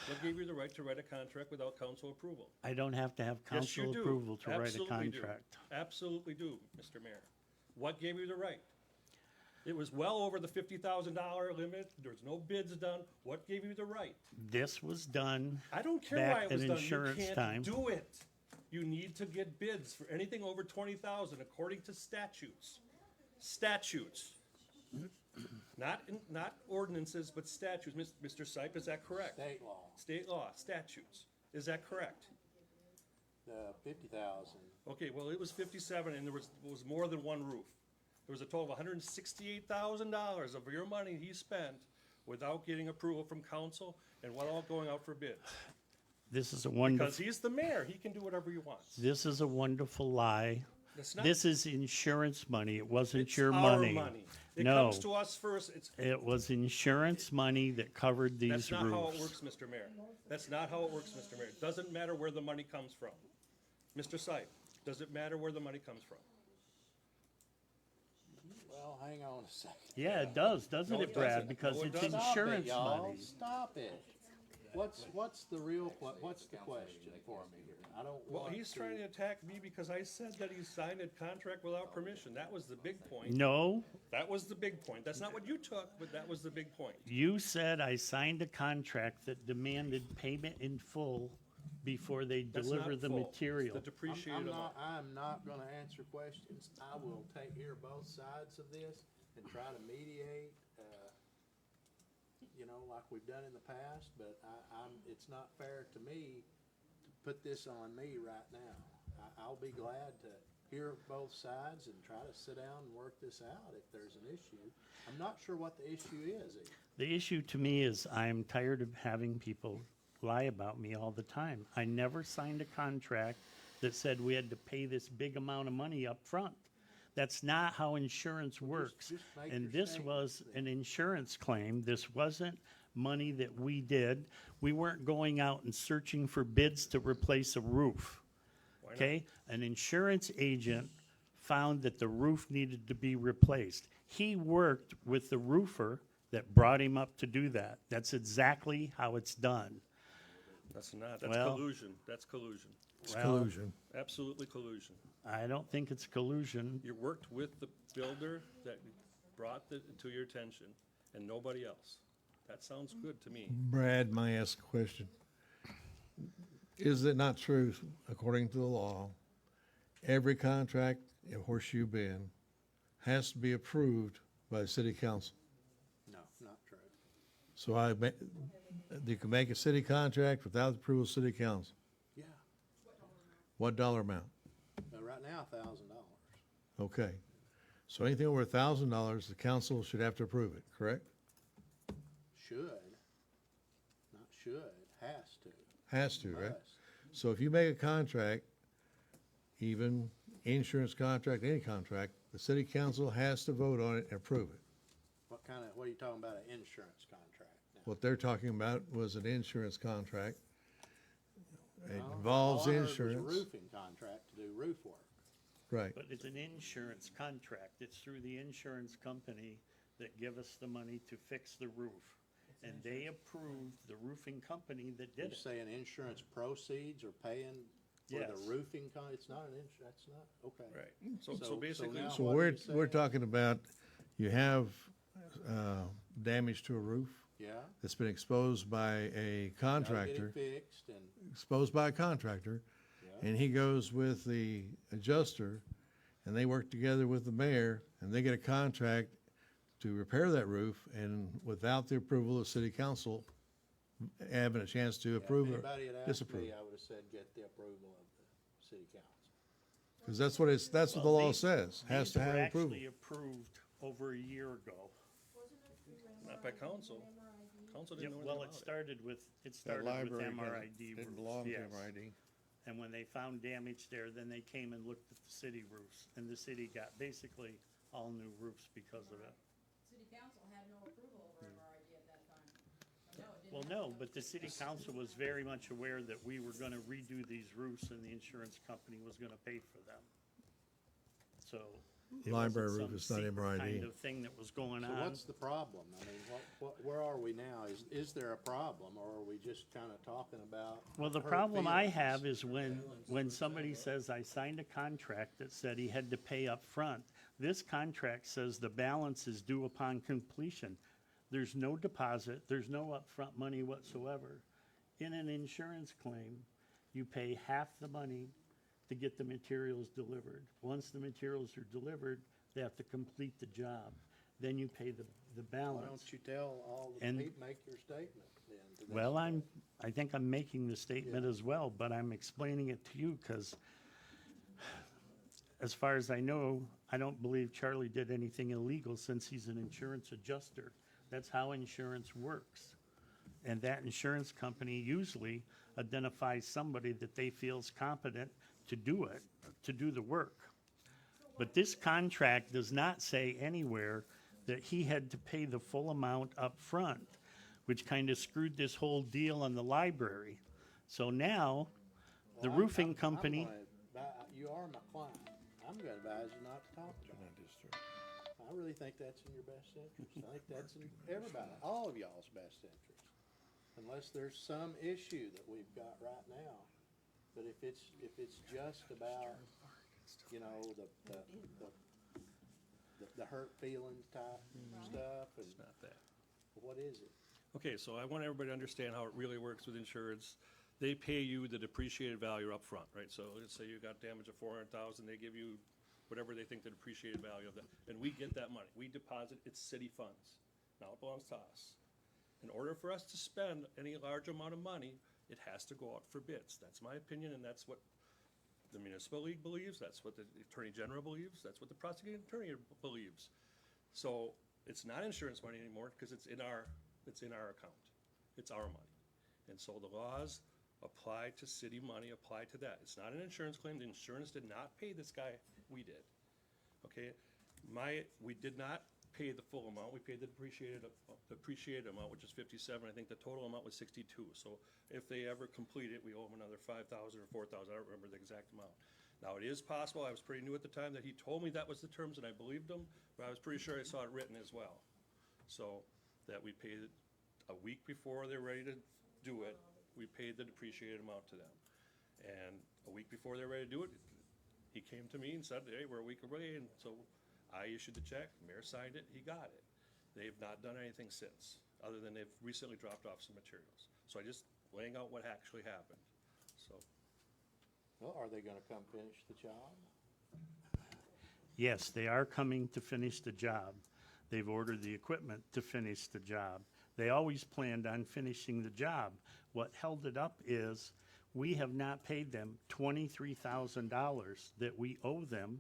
What gave you the right to write a contract without council approval? I don't have to have Yes, you council do. approval to write a Absolutely do. contract. Absolutely do, Mr. Mayor. What gave you the right? It was well over the $50,000 limit. There's no bids done. What gave you the right? This was done I don't care Back why it in was done. You insurance can't time. do it. You need to get bids for anything over 20,000 according to statutes. Statutes. Not ordinances, but statutes. Mr. Sipe, is that correct? State law, State law, statutes. Is that correct? 50,000. Okay, well, it was 57 and there was more than one roof. There was a total of $168,000 of your money he spent without getting approval from council and without going out for bids. This is a Because wonderful, he's the mayor, he can do whatever he wants. this is a wonderful lie. It's not- This is insurance money. It wasn't It's your our money. money. It No. comes to us first. It was insurance money that covered these That's not how it roofs. works, Mr. Mayor. That's not how it works, Mr. Mayor. It doesn't matter where the money comes from. Mr. Sipe, does it matter where the money comes from? Well, hang on a second. Yeah, it does, doesn't No, it, it Brad? doesn't. Because No, it it's doesn't. insurance y'all. money. Stop it. What's the real, what's the question for me here? I don't Well, want he's trying to attack me because I said that he signed a contract without permission. That was the big point. No, That was the big point. That's not what you took, but that was the big point. you said I signed a contract that demanded payment in full before they That's deliver not the full. material. It's the depreciated amount. I'm not gonna answer questions. I will hear both sides of this and try to mediate, like we've done in the past, but it's not fair to me to put this on me right now. I'll be glad to hear both sides and try to sit down and work this out if there's an issue. I'm not sure what the issue is. The issue to me is I'm tired of having people lie about me all the time. I never signed a contract that said we had to pay this big amount of money up front. That's not how insurance works. just make And your this statement was an insurance claim. This wasn't money that we did. We weren't going out and searching for bids to replace a roof. Why not? Okay? An insurance agent found that the roof needed to be replaced. He worked with the roofer that brought him up to do that. That's exactly how it's done. That's not, that's Well- collusion. That's collusion. It's Well- collusion. Absolutely collusion. I don't think it's collusion. You worked with the builder that brought it to your attention and nobody else. That sounds good to me. Brad, may I ask a question? Is it not true, according to the law, every contract at Horseshoe Bend has to be approved by the city council? No, not true. So you can make a city contract without the approval of city council. Yeah, What dollar amount? right now, $1,000. Okay. So anything over $1,000, the council should have to approve it, correct? Should, not should, has to. Has to, right? Must. So if you make a contract, even insurance contract, any contract, the city council has to vote on it and approve it. What are you talking about, an insurance contract? now? What they're talking about was an insurance contract. It No, involves all I heard was insurance. a roofing contract to do roof work. Right. But it's an insurance contract. It's through the insurance company that give us the money to fix the roof. And they approved the roofing company that did You're it. saying insurance proceeds are paying for Yes. the roofing it's not an that's not, okay. Right. So So basically, now- So what are we're, you saying? we're talking about, you have, damage to a roof Yeah. that's been exposed by a Gotta contractor, get it fixed and, exposed by a contractor, yeah, and he goes with the adjuster, and they work together with the mayor, and they get a contract to repair that roof, and without the approval of city council, having a chance to yeah, approve if or anybody had asked disapprove. me, I would've said get the approval of the city council. Because that's what the Well, law these- says, has These to were have approval. actually approved over a year ago. not by council. Council Yeah, didn't know anything well, about it it. started with MRID Didn't roofs, belong to yes. MRID. And when they found damage there, then they came and looked at the city roofs, and the city got basically all new roofs because of it. City council had no approval over MRID at that time. No, it didn't. Well, no, but the city council was very much aware that we were gonna redo these roofs and the insurance company was gonna pay for them. So. it Library wasn't roof some is not secret MRID. Kind of thing that was going So on. what's the problem? I mean, where are we now? Is there a problem, or are we just kinda talking about? Well, the hurt problem I feelings? have is when somebody says, I signed a contract that said he had to pay up front. This contract says the balance is due upon completion. There's no deposit, there's no upfront money whatsoever. In an insurance claim, you pay half the money to get the materials delivered. Once the materials are delivered, they have to complete the job. then you pay the Why balance. don't you tell all the And- people, make your statement then? to this Well, effect? I think I'm making the statement as well, but I'm explaining it to you because as far as I know, I don't believe Charlie did anything illegal since he's an insurance adjuster. That's how insurance works. And that insurance company usually identifies somebody that they feel is competent to do it, to do the work. But this contract does not say anywhere that he had to pay the full amount up front, which kind of screwed this whole deal on the library. So now, the Well, roofing I'm company, you are my client. I'm gonna advise you not to talk about it. I really think that's in your best interest. I think that's in everybody, all of y'all's best interest. Unless there's some issue that we've got right now. But if it's just about, you know, the hurt feelings type stuff, and It's not that. what is it? Okay, so I want everybody to understand how it really works with insurance. They pay you the depreciated value up front, right? So let's say you got damage of 400,000, they give you whatever they think the depreciated value of that, and we get that money. We deposit, it's city funds. Now it belongs to us. In order for us to spend any large amount of money, it has to go out for bids. That's my opinion, and that's what the municipal league believes, that's what the attorney general believes, that's what the prosecuting attorney believes. So it's not insurance money anymore because it's in our account. It's our money. And so the laws apply to city money, apply to that. It's not an insurance claim. The insurance did not pay this guy. We did. Okay? We did not pay the full amount. We paid the depreciated amount, which is 57. I think the total amount was 62. So if they ever complete it, we owe them another 5,000 or 4,000. I don't remember the exact amount. Now, it is possible, I was pretty new at the time, that he told me that was the terms, and I believed him, but I was pretty sure I saw it written as well. So, that we paid it a week before they're ready to do it, we paid the depreciated amount to them. And a week before they're ready to do it, he came to me and said, hey, we're a week away, and so I issued the check, mayor signed it, he got it. They've not done anything since, other than they've recently dropped off some materials. So I just laying out what actually happened, so. Well, are they gonna come finish the job? yes, they are coming to finish the job. They've ordered the equipment to finish the job. They always planned on finishing the job. What held it up is we have not paid them $23,000 that we owe them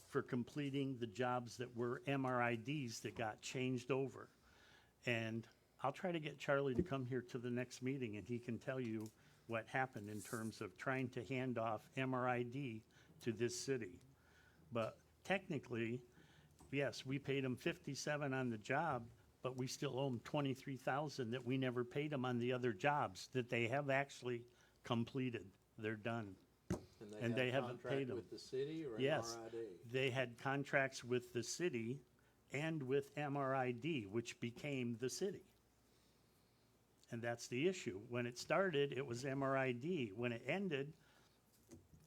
for completing the jobs that were MRIDs that got changed over. And I'll try to get Charlie to come here to the next meeting and he can tell you what happened in terms of trying to hand off MRID to this city. But technically, yes, we paid them 57 on the job, but we still owe them 23,000 that we never paid them on the other jobs that they have actually completed. They're done. And they haven't paid them. Contract with the city or Yes, MRID? they had contracts with the city and with MRID, which became the city. And that's the issue. When it started, it was MRID. When it ended,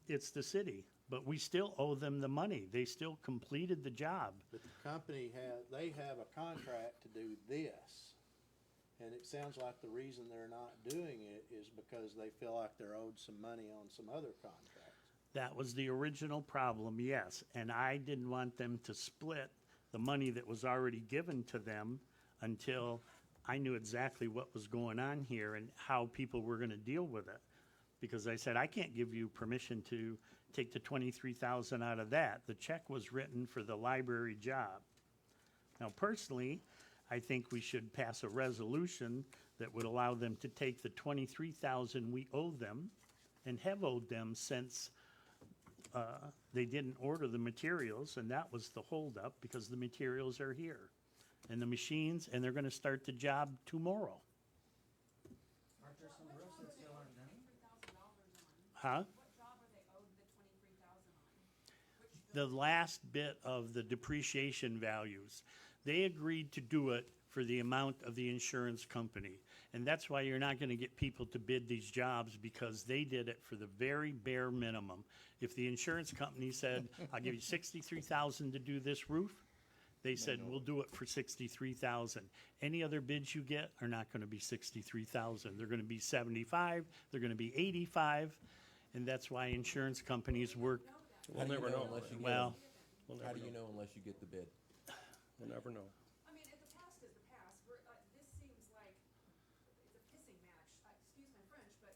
it's the city. But we still owe them the money. They still completed the job. But the company they have a contract to do this. And it sounds like the reason they're not doing it is because they feel like they're owed some money on some other contracts. That was the original problem, yes. And I didn't want them to split the money that was already given to them until I knew exactly what was going on here and how people were going to deal with it. Because I said, I can't give you permission to take the 23,000 out of that. The check was written for the library job. Now, personally, I think we should pass a resolution that would allow them to take the 23,000 we owe them and have owed them since they didn't order the materials, and that was the holdup because the materials are here and the machines, and they're going to start the job tomorrow. Aren't there some roofs that still aren't done? Huh? What job are they owed the $23,000 on? The last bit of the depreciation values. They agreed to do it for the amount of the insurance company. And that's why you're not going to get people to bid these jobs, because they did it for the very bare minimum. If the insurance company said, I'll give you $63,000 to do this roof, they said, we'll do it for $63,000. Any other bids you get are not going to be $63,000. They're going to be $75,000, they're going to be $85,000, and that's why insurance companies work. We'll never know. Unless you get Well, them. How do you know unless you get the bid? We'll never know. I mean, the past is the past. This seems like it's a pissing match. Excuse my French, but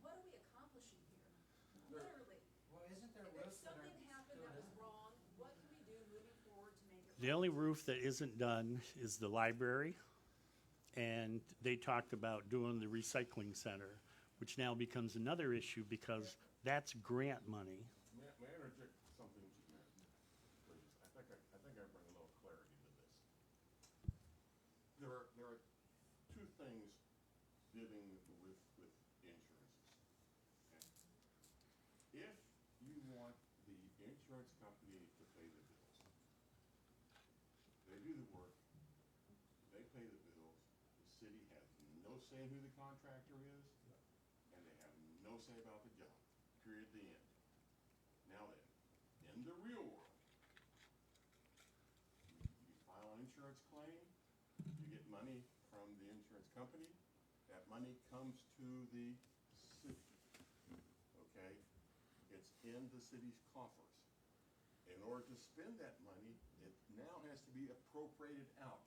what are we accomplishing here? Literally. Well, isn't there If roofs that are something happened still that was down? wrong, what can we do moving forward to make it The right? only roof that isn't done is the library. And they talked about doing the recycling center, which now becomes another issue because that's grant money. May I interject something, please? I think I bring a little clarity to this. There are two things dealing with insurances. Okay? If you want the insurance company to pay the bills, they do the work, they pay the bills, the city has no say in who the contractor is, and they have no say about the job, period, the end. Now then, in the real world, you file an insurance claim, you get money from the insurance company, that money comes to the city, okay? It's in the city's coffers. In order to spend that money, it now has to be appropriated out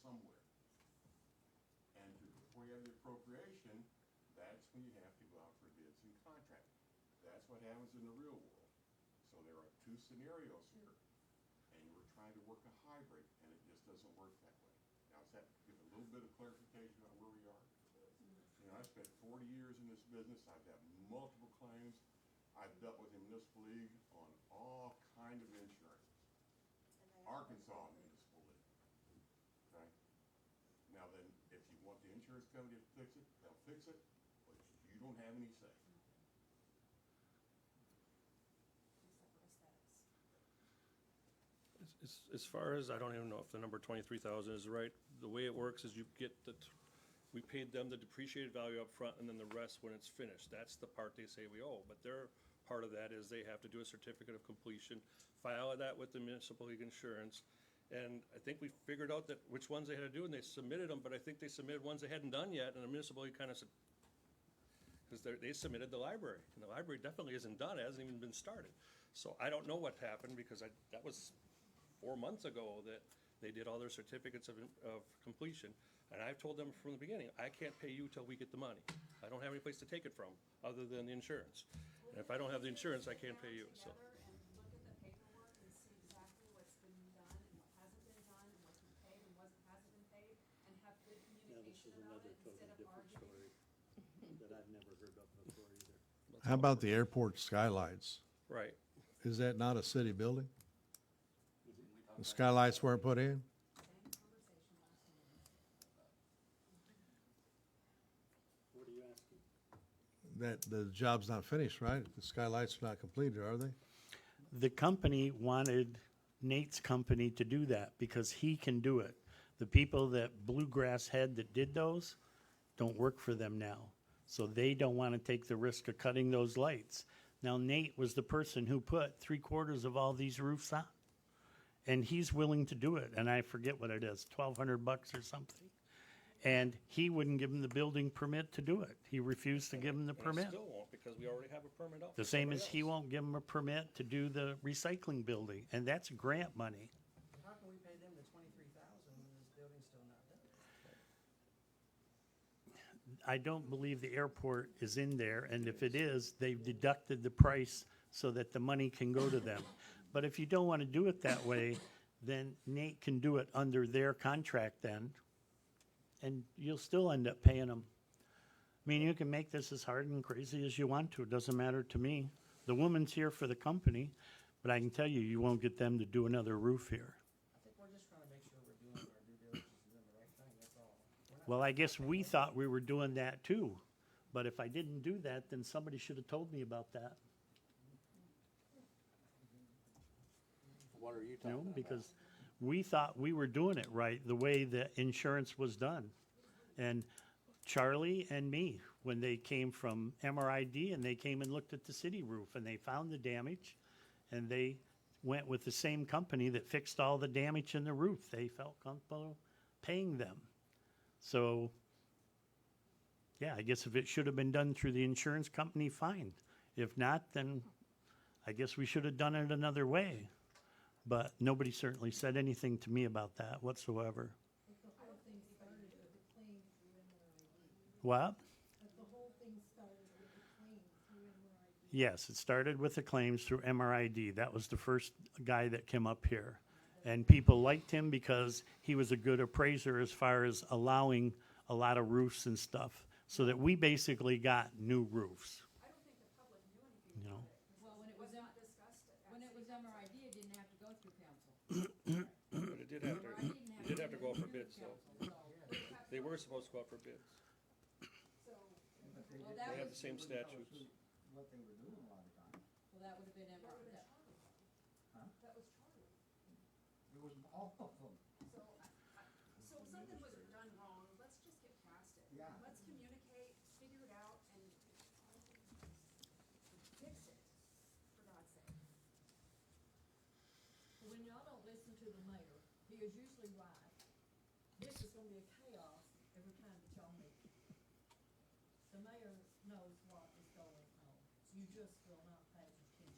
somewhere. And before you have the appropriation, that's when you have to go out for bids and contract. That's what happens in the real world. So there are two scenarios here, and we're trying to work a hybrid, and it just doesn't work that way. Now, does that give a little bit of clarification on where we are? You know, I spent 40 years in this business. I've got multiple claims. I've dealt with the municipal league on all kind of insurances. Arkansas Municipal League. Okay? Now then, if you want the insurance company to fix it, they'll fix it, but you don't have any say. Except for aesthetics. As far as, I don't even know if the number 23,000 is right. The way it works is you get we paid them the depreciated value up front, and then the rest when it's finished. That's the part they say we owe, but their part of that is they have to do a certificate of completion, file that with the municipal league insurance, and I think we figured out that which ones they had to do, and they submitted them, but I think they submitted ones they hadn't done yet, and the municipal league kind of said, because they submitted the library, and the library definitely isn't done, it hasn't even been started. So I don't know what happened, because that was 4 months ago that they did all their certificates of completion. And I've told them from the beginning, I can't pay you till we get the money. I don't have any place to take it from, other than the insurance. And if I don't have the insurance, I can't pay you, so. Together and look at the paperwork and see exactly what's been done and what hasn't been done and what's been paid and what hasn't been paid, and have good Now, this is communication about another it totally instead of different arguing. story that I've never heard of before either. How about the airport skylights? Right. Is that not a city building? The skylights weren't put in? Same conversation last meeting. What are you asking? That, the job's not finished, right? The skylights are not completed, are they? The company wanted Nate's company to do that because he can do it. The people that Bluegrass had that did those don't work for them now. So they don't want to take the risk of cutting those lights. Now Nate was the person who put 3/4 of all these roofs on. And he's willing to do it. And I forget what it is, $1,200 or something. And he wouldn't give him the building permit to do it. He refused to give him the And I permit. still won't, because we already have a permit out. The for same somebody as he else. won't give him a permit to do the recycling building, and that's grant money. How can we pay them the 23,000 when this building's still not done? I don't believe the airport is in there, and if it is, they've deducted the price so that the money can go to them. But if you don't want to do it that way, then Nate can do it under their contract then, and you'll still end up paying them. I mean, you can make this as hard and crazy as you want to. It doesn't matter to me. The woman's here for the company, but I can tell you, you won't get them to do another roof here. I think we're just trying to make sure we're doing our due diligence and doing the right thing, that's all. We're not- Well, I guess we thought we were doing that too. But if I didn't do that, then somebody should have told me about that. What are you You talking know, about? because we thought we were doing it right, the way the insurance was done. And Charlie and me, when they came from MRID and they came and looked at the city roof and they found the damage, and they went with the same company that fixed all the damage in the roof. They felt comfortable paying them. So, yeah, I guess if it should have been done through the insurance company, fine. If not, then I guess we should have done it another way. But nobody certainly said anything to me about that whatsoever. But the whole thing started with a claim through MRID. What? But the whole thing started with a claim through MRID. Yes, it started with the claims through MRID. That was the first guy that came up here. And people liked him because he was a good appraiser as far as allowing a lot of roofs and stuff. So that we basically got new roofs. I don't think the public knew anything You know. about it. Well, when it was was not discussed at When it was city council. MRID, it didn't have to go through council. But it did have to go out for bids, though. They were supposed to go out for bids. So, Well, They have the same statutes. What they were doing a lot of times. well, that would have been MRID. that was charter. It was all of them. So, so if something was done wrong, let's just get past it. Yeah. Let's communicate, figure it out, and fix it, for God's sake. When y'all don't listen to the mayor, he is usually right. This is gonna be a chaos every time that y'all meet. The mayor knows what is going on. You just will not pay attention.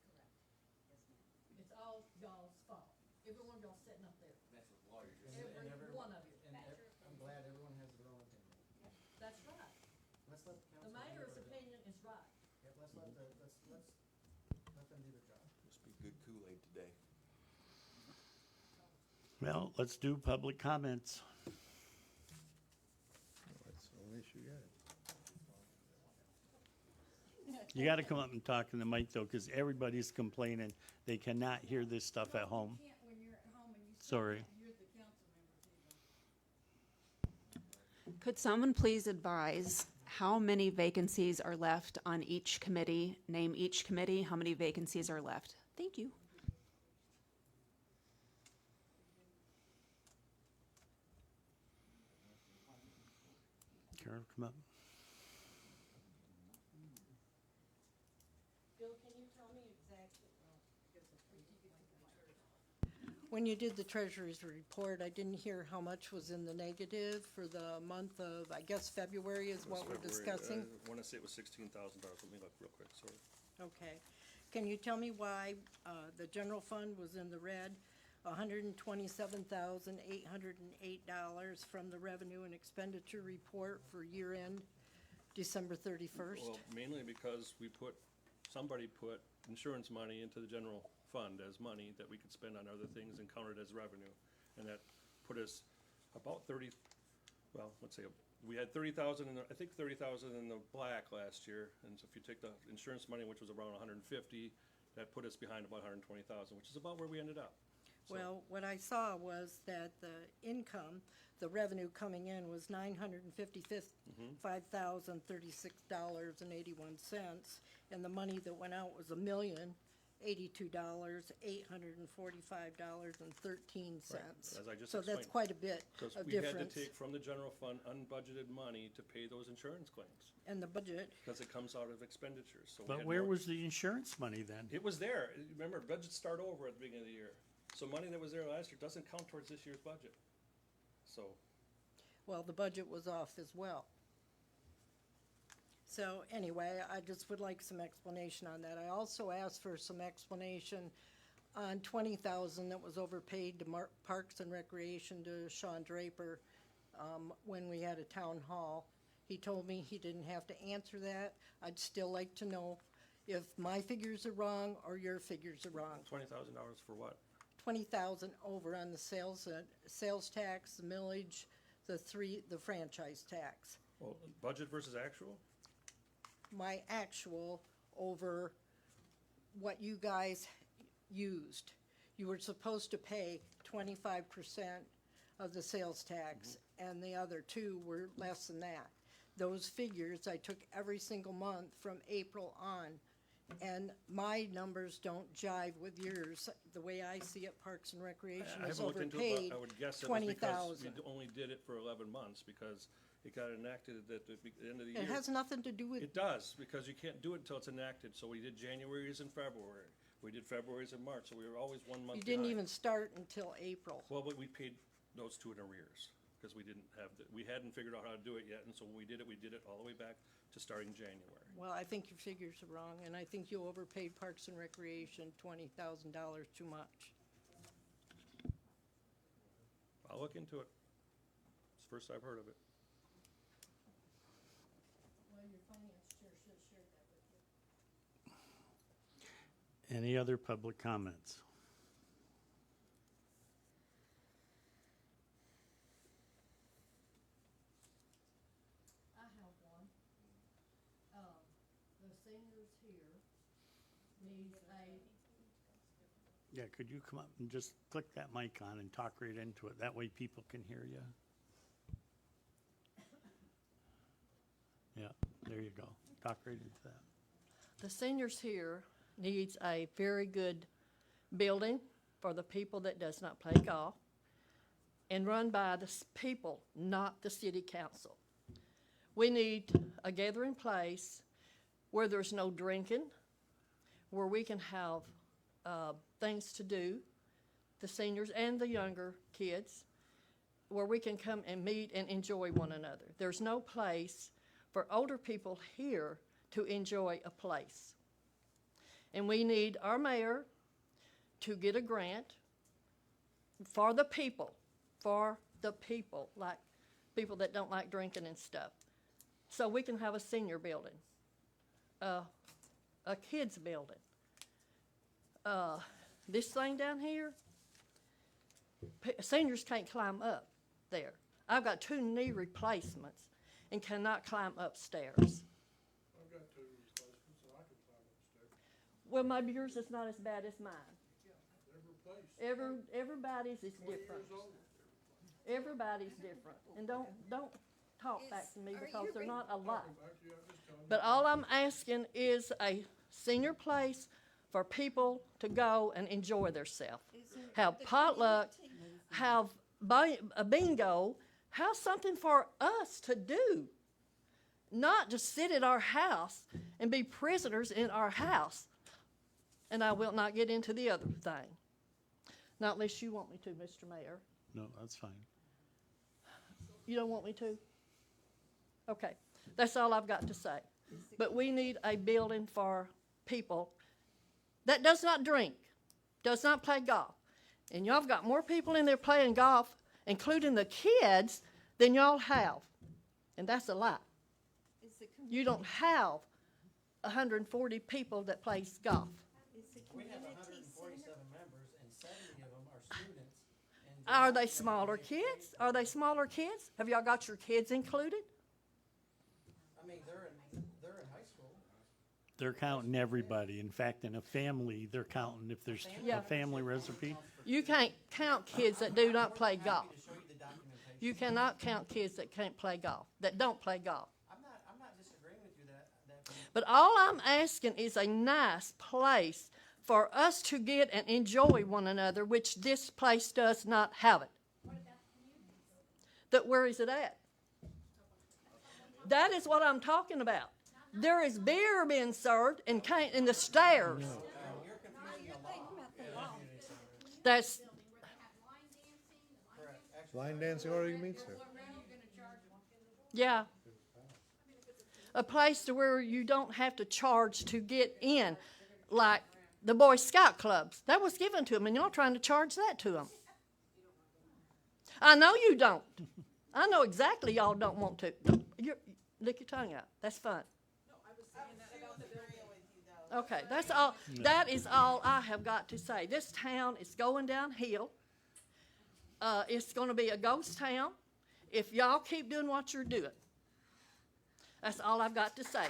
Correct. Yes, ma'am. It's all y'all's fault. Every one of y'all sitting up there. That's what lawyers are And- saying. and Every one of you. And I'm glad everyone has their own opinion. That's right. Let's let the council. The do mayor's their job. opinion is right. Yep, let's let them do their job. Must be good Kool-Aid today. Well, let's do public comments. That's the only issue you got. You gotta come up and talk in the mic though, because everybody's complaining. They cannot hear this stuff at home. You can't when you're at home and you say Sorry. you're the council members either. Could someone please advise how many vacancies are left on each committee? Name each committee, how many vacancies are left? Thank you. Carol, come up. Bill, can you tell me exactly, when you did the treasurer's report, I didn't hear how much was in the negative for the month of, I guess February is what we're discussing? I wanna say it was $16,000. Let me look real quick, sorry. Okay. Can you tell me why, the general fund was in the red? $127,808 from the revenue and expenditure report for year end, December 31st? Well, mainly because somebody put insurance money into the general fund as money that we could spend on other things and count it as revenue. And that put us about let's say, we had 30,000 I think 30,000 in the black last year. And so if you take the insurance money, which was around 150, that put us behind about 120,000, which is about where we ended up. So- Well, what I saw was that the income, the revenue coming in was $955,036.81, and the money that went out was $1,082,845.13. As I just So that's explained. quite a bit Because of we had to difference. take from the general fund unbudgeted money to pay those insurance claims, And the budget, because it comes out of expenditures, so. we But had where more- was the insurance money then? It was there. Remember, budgets start over at the beginning of the year. So money that was there last year doesn't count towards this year's budget. So, well, the budget was off as well. So anyway, I just would like some explanation on that. I also asked for some explanation on 20,000 that was overpaid to Parks and Recreation to Sean Draper, when we had a town hall. He told me he didn't have to answer that. I'd still like to know if my figures are wrong or your figures are wrong. $20,000 for what? 20,000 over on the sales tax, the millage, the franchise tax. Well, budget versus actual? My actual over what you guys used. You were supposed to pay 25% of the sales tax, and the other two were less than that. Those figures, I took every single month from April on, and my numbers don't jive with yours. The way I see it, Parks and Recreation I is haven't looked into it, overpaid but I would guess it was because 20,000. we only did it for 11 months, because it got enacted at the end of the year. It has nothing to do with, It does, because you can't do it until it's enacted. So we did January's and February. We did February's and March, so we were always 1 month you behind. didn't even start until April. Well, but we paid those two in arrears. because we hadn't figured out how to do it yet, and so when we did it all the way back to starting January. Well, I think your figures are wrong, and I think you overpaid Parks and Recreation $20,000 too much. I'll look into it. It's the first I've heard of it. Well, your finance chair should have shared that with you. Any other public comments? I have one. The seniors here needs a, Yeah, could you come up and just click that mic on and talk right into it? That way people can hear you. Yeah, there you go. Talk right into that. the seniors here needs a very good building for the people that does not play golf and run by the people, not the city council. We need a gathering place where there's no drinking, where we can have things to do, the seniors and the younger kids, where we can come and meet and enjoy one another. There's no place for older people here to enjoy a place. And we need our mayor to get a grant for the people, like people that don't like drinking and stuff. So we can have a senior building, a kids building. This thing down here, seniors can't climb up there. I've got 2 knee replacements and cannot climb upstairs. I've got 2 replacements, so I can climb upstairs. Well, maybe yours is not as bad as mine. They're replaced. Everybody's is different. Everybody's different. And don't talk back to me because they're not alike. But all I'm asking is a senior place for people to go and enjoy themselves. Have potluck, have a bingo, have something for us to do. Not just sit at our house and be prisoners in our house. And I will not get into the other thing. Not unless you want me to, Mr. Mayor. No, that's fine. You don't want me to? Okay, that's all I've got to say. But we need a building for people that does not drink, does not play golf. And y'all have got more people in there playing golf, including the kids, than y'all have. And that's a lie. You don't have 140 people that plays golf. We have 147 members, and 70 of them are students. Are they smaller kids? Are they smaller kids? Have y'all got your kids included? I mean, they're in high school. They're counting everybody. In fact, in a family, they're counting if there's Yeah. a family recipe. You can't count kids that do not play golf. To show you the documentation. You cannot count kids that can't play golf, that don't play golf. I'm not disagreeing with you that. But all I'm asking is a nice place for us to get and enjoy one another, which this place does not have it. Where is it at? That is what I'm talking about. There is beer being served in the stairs. You're confusing the law. That's, Line dancing already meets there. yeah. A place to where you don't have to charge to get in, like the Boy Scout clubs. That was given to them, and y'all trying to charge that to them. I know you don't. I know exactly y'all don't want to. Lick your tongue out. That's fun. Okay, that's all. That is all I have got to say. This town is going downhill. It's going to be a ghost town if y'all keep doing what you're doing. That's all I've got to say.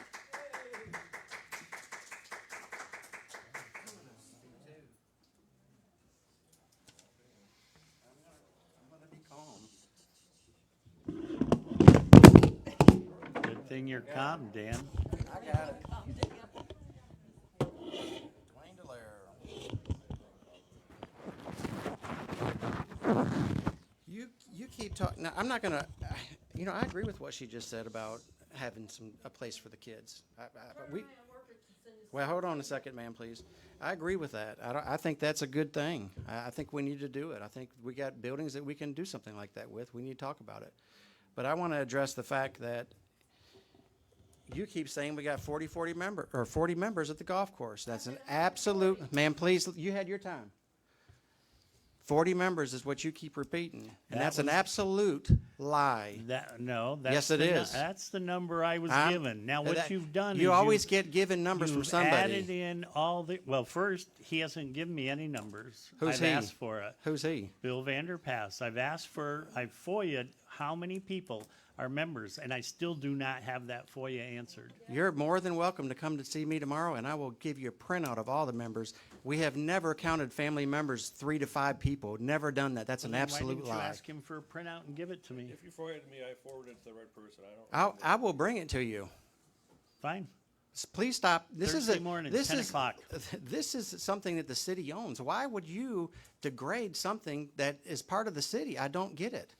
Good thing you're calm, Dan. I got it. Dwayne Dallaire. You keep talking. Now, I'm not gonna. I agree with what she just said about having a place for the kids. We Well, hold on a second, ma'am, please. I agree with that. I think that's a good thing. I think we need to do it. I think we got buildings that we can do something like that with. We need to talk about it. But I want to address the fact that you keep saying we got 40 members at the golf course. That's an absolute, ma'am, please, you had your time. 40 members is what you keep repeating, and That that's an was- absolute lie. That's Yes, it is. That's the number I was I'm- given. Now, what that- you've done is you always get given numbers from you've somebody. added in all the, well, first, he hasn't given me any numbers. Who's I've he? asked for it. Who's he? Bill Vanderpass. I've FOIA'd how many people are members, and I still do not have that FOIA answered. You're more than welcome to come to see me tomorrow, and I will give you a printout of all the members. We have never counted family members 3 to 5 people. Never done that. That's an Then absolute Why didn't you lie. ask him for a printout and give it to me? If you forwarded me, I forwarded it to the right person. I don't. I will bring it to you. Fine. Please stop. This is Thursday morning, 10 o'clock. This is something that the city owns. Why would you degrade something that is part of the city? I don't get it.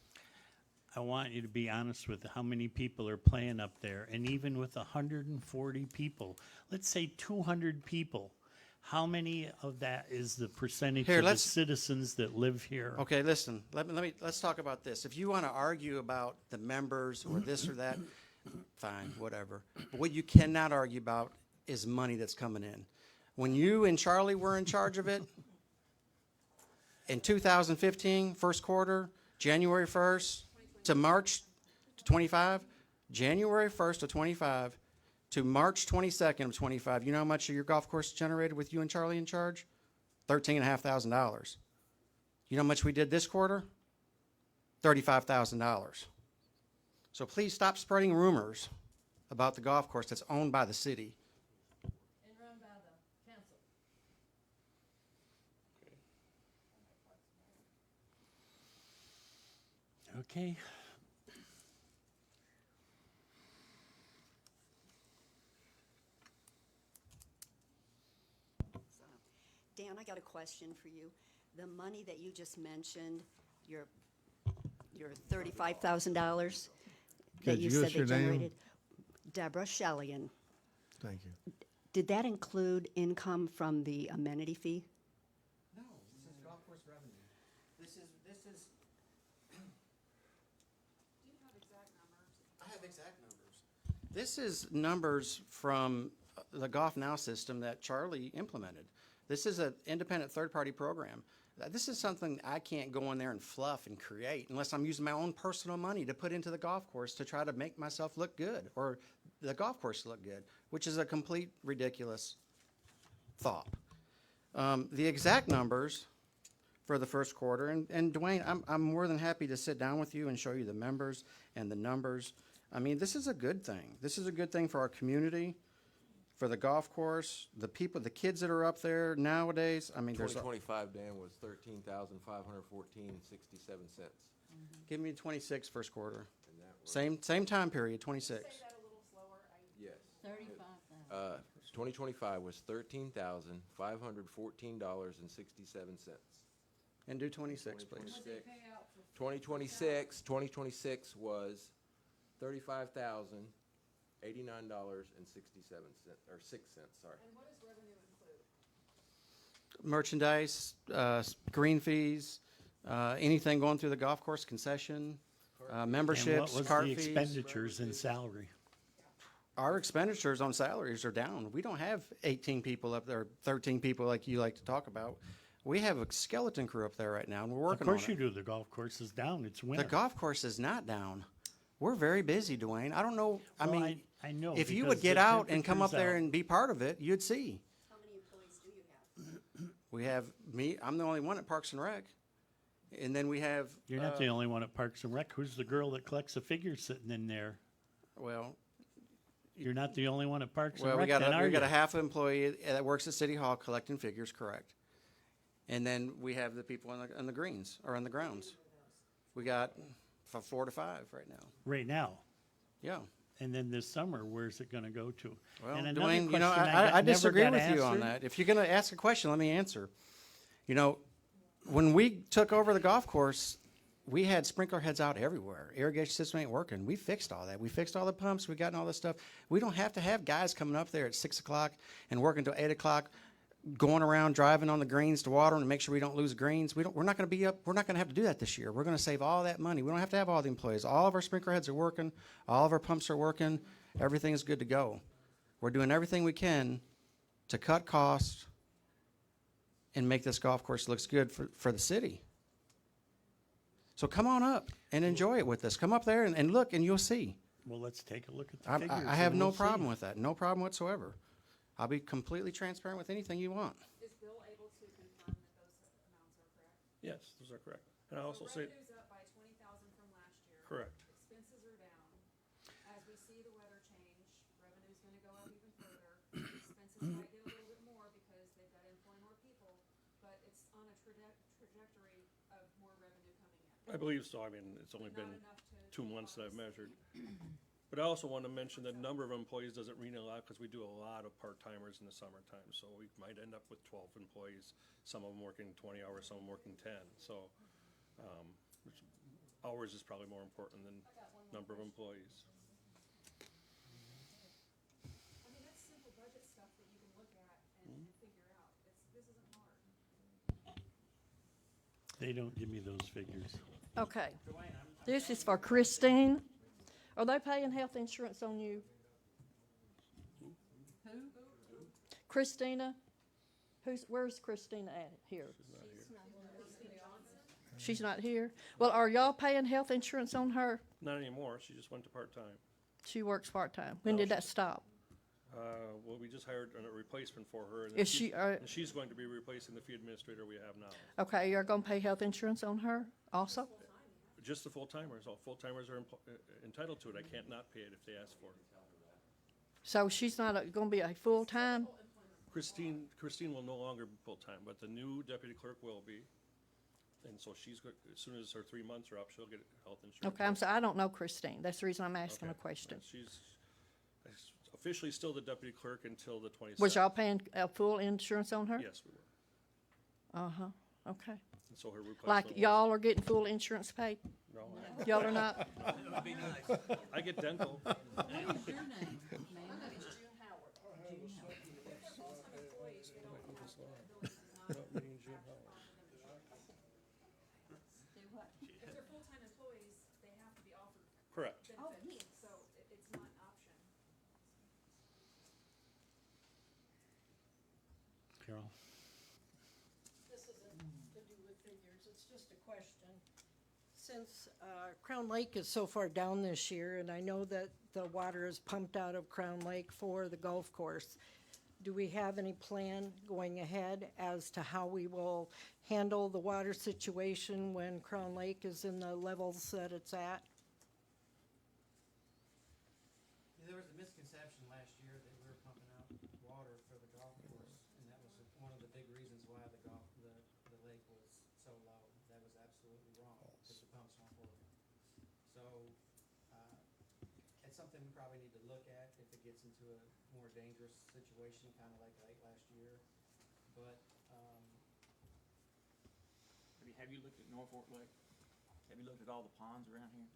I want you to be honest with how many people are playing up there, and even with 140 people, let's say 200 people, how many of that is the percentage Here, of the let's- citizens that live here? Okay, listen. Let's talk about this. If you want to argue about the members or this or that, fine, whatever. But what you cannot argue about is money that's coming in. When you and Charlie were in charge of it, in 2015, first quarter, January 1st to March 25, January 1st of 25 to March 22nd of 25, you know how much your golf course generated with you and Charlie in charge? $13,500. You know how much we did this quarter? $35,000. So please stop spreading rumors about the golf course that's owned by the city. And run by the council. Okay. Dan, I got a question for you. The money that you just mentioned, your $35,000 that Could you you said give us they your name? generated. Deborah Shellian. Thank you. Did that include income from the amenity fee? No, this is golf course revenue. This is. Do you have exact numbers? I have exact numbers. This is numbers from the Golf Now system that Charlie implemented. This is an independent third-party program. This is something I can't go in there and fluff and create unless I'm using my own personal money to put into the golf course to try to make myself look good or the golf course look good, which is a complete ridiculous thought. The exact numbers for the first quarter, and Dwayne, I'm more than happy to sit down with you and show you the members and the numbers. I mean, this is a good thing. This is a good thing for our community, for the golf course, the people, the kids that are up there nowadays. I mean, there's. 2025, Dan, was $13,514.67. Give me 26 first quarter. And that was- Same time period, 26. Say that a little slower. Yes. 35,000. 2025 was $13,514.67. And do 26, please. What they pay out for 2026 was $35,089.67, or 6 cents, sorry. And what does revenue include? Merchandise, green fees, anything going through the golf course, concession, And what memberships, was cart the fees. expenditures in salary? Our expenditures on salaries are down. We don't have 18 people up there, 13 people like you like to talk about. We have a skeleton crew up there right now, and we're Of working on it. course you do. The golf course is down. It's winter. The golf course is not down. We're very busy, Dwayne. I don't know, I Well, mean, I know. if you because would get the out and come up temperature's there out. and be part of it, you'd see. How many employees do you have? We have me, I'm the only one at Parks and Rec. And then we have. You're not the only one at Parks and Rec. Who's the girl that collects the figures sitting in there? Well, You're not the only one at Parks and well, Rec, we got then, are a you? half employee that works at City Hall collecting figures, correct. And then we have the people on the greens, or on the grounds. We got 4 to 5 right now. Right now. Yeah. And then this summer, where's it gonna go to? Well, And another Dwayne, you know, question I never disagree got with you on answered. that. If you're gonna ask a question, let me answer. You know, when we took over the golf course, we had sprinkler heads out everywhere. Irrigation system ain't working. We fixed all that. We fixed all the pumps. We gotten all this stuff. We don't have to have guys coming up there at 6 o'clock and working till 8 o'clock, going around driving on the greens to water and make sure we don't lose greens. We're not going to be up. We're not going to have to do that this year. We're going to save all that money. We don't have to have all the employees. All of our sprinkler heads are working. All of our pumps are working. Everything is good to go. We're doing everything we can to cut costs and make this golf course looks good for the city. So come on up and enjoy it with us. Come up there and look, and you'll see. Well, let's take a look at the figures. I have and no we'll see. problem with that. No problem whatsoever. I'll be completely transparent with anything you want. Is Bill able to confirm that those amounts are correct? Yes, those are correct. And I also say, Revenue's up by 20,000 from last year. correct. Expenses are down. As we see the weather change, revenue's gonna go up even further. Expenses might get a little bit more because they've got to employ more people, but it's on a trajectory of more revenue coming in. I believe so. I mean, it's only But been not enough to 2 months that I've measured. But I also want to mention that number of employees doesn't mean a lot because we do a lot of part-timers in the summertime. So we might end up with 12 employees, some of them working 20 hours, some of them working 10. So hours is probably more important than number of employees. I mean, that's simple budget stuff that you can look at and figure out. This isn't hard. They don't give me those figures. Okay. This is for Christine. Are they paying health insurance on you? Who? Christina? Where's Christina at here? She's not here? Well, are y'all paying health insurance on her? Not anymore. She just went to part-time. She works part-time. When did that stop? Well, we just hired a replacement for her. And Is she, and she's going to be replacing the fee administrator we have now. okay, you're gonna pay health insurance on her also? Just the full-timers. All full-timers are entitled to it. I can't not pay it if they ask for it. So she's not gonna be a full-time? Christine will no longer be full-time, but the new deputy clerk will be. And so as soon as her 3 months are up, she'll get health insurance. Okay, I'm sorry, I don't know Christine. That's the reason I'm asking a Okay. question. She's officially still the deputy clerk until the 27th. Was y'all paying full insurance on her? Yes, we were. Uh-huh, okay. And so her replacement Like was- y'all are getting full insurance paid? No, Y'all are not? I get dental. What is your name, ma'am? If they're full-time employees, they have to be offered Correct. benefits, so it's not an option. Carol? This isn't to do with figures, it's just a question. Since Crown Lake is so far down this year, and I know that the water is pumped out of Crown Lake for the golf course, do we have any plan going ahead as to how we will handle the water situation when Crown Lake is in the levels that it's at? There was a misconception last year that we were pumping out water for the golf course, and that was one of the big reasons why the lake was so low. That was absolutely wrong, because the pumps weren't working. So, it's something we probably need to look at if it gets into a more dangerous situation, kind of like late last year. But, Have you looked at Norfolk Lake? Have you looked at all the ponds around here?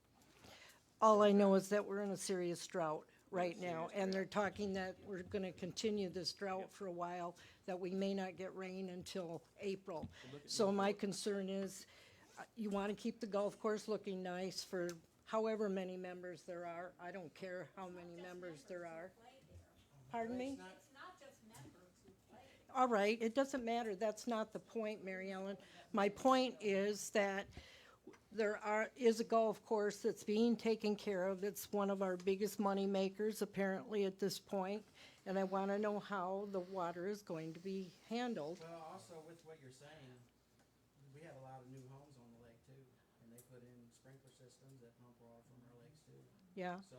All I know is that we're in a serious drought right now, and they're talking that we're gonna continue this drought for a while, that we may not get rain until April. So my concern is, you wanna keep the golf course looking nice for however many members there are. I don't care how many members there are. Pardon me? All right, it doesn't matter. That's not the point, Mary Ellen. My point is that is a golf course that's being taken care of. It's one of our biggest money makers apparently at this point, and I want to know how the water is going to be handled. well, also with what you're saying, we have a lot of new homes on the lake too, and they put in sprinkler systems that pump water from our lakes too. Yeah, So,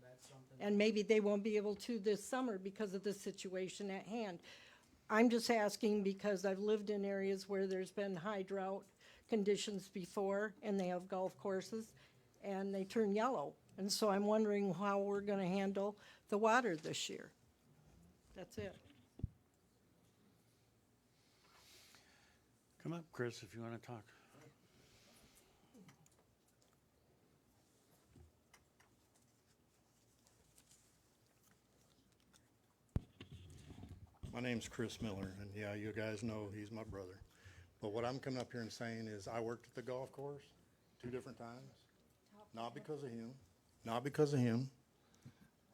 that's something. and maybe they won't be able to this summer because of the situation at hand. I'm just asking because I've lived in areas where there's been high drought conditions before, and they have golf courses, and they turn yellow. And so I'm wondering how we're gonna handle the water this year. That's it. Come up, Chris, if you want to talk. name's Chris Miller, and yeah, you guys know he's my brother. But what I'm coming up here and saying is I worked at the golf course 2 different times. Not because of him, not because of him.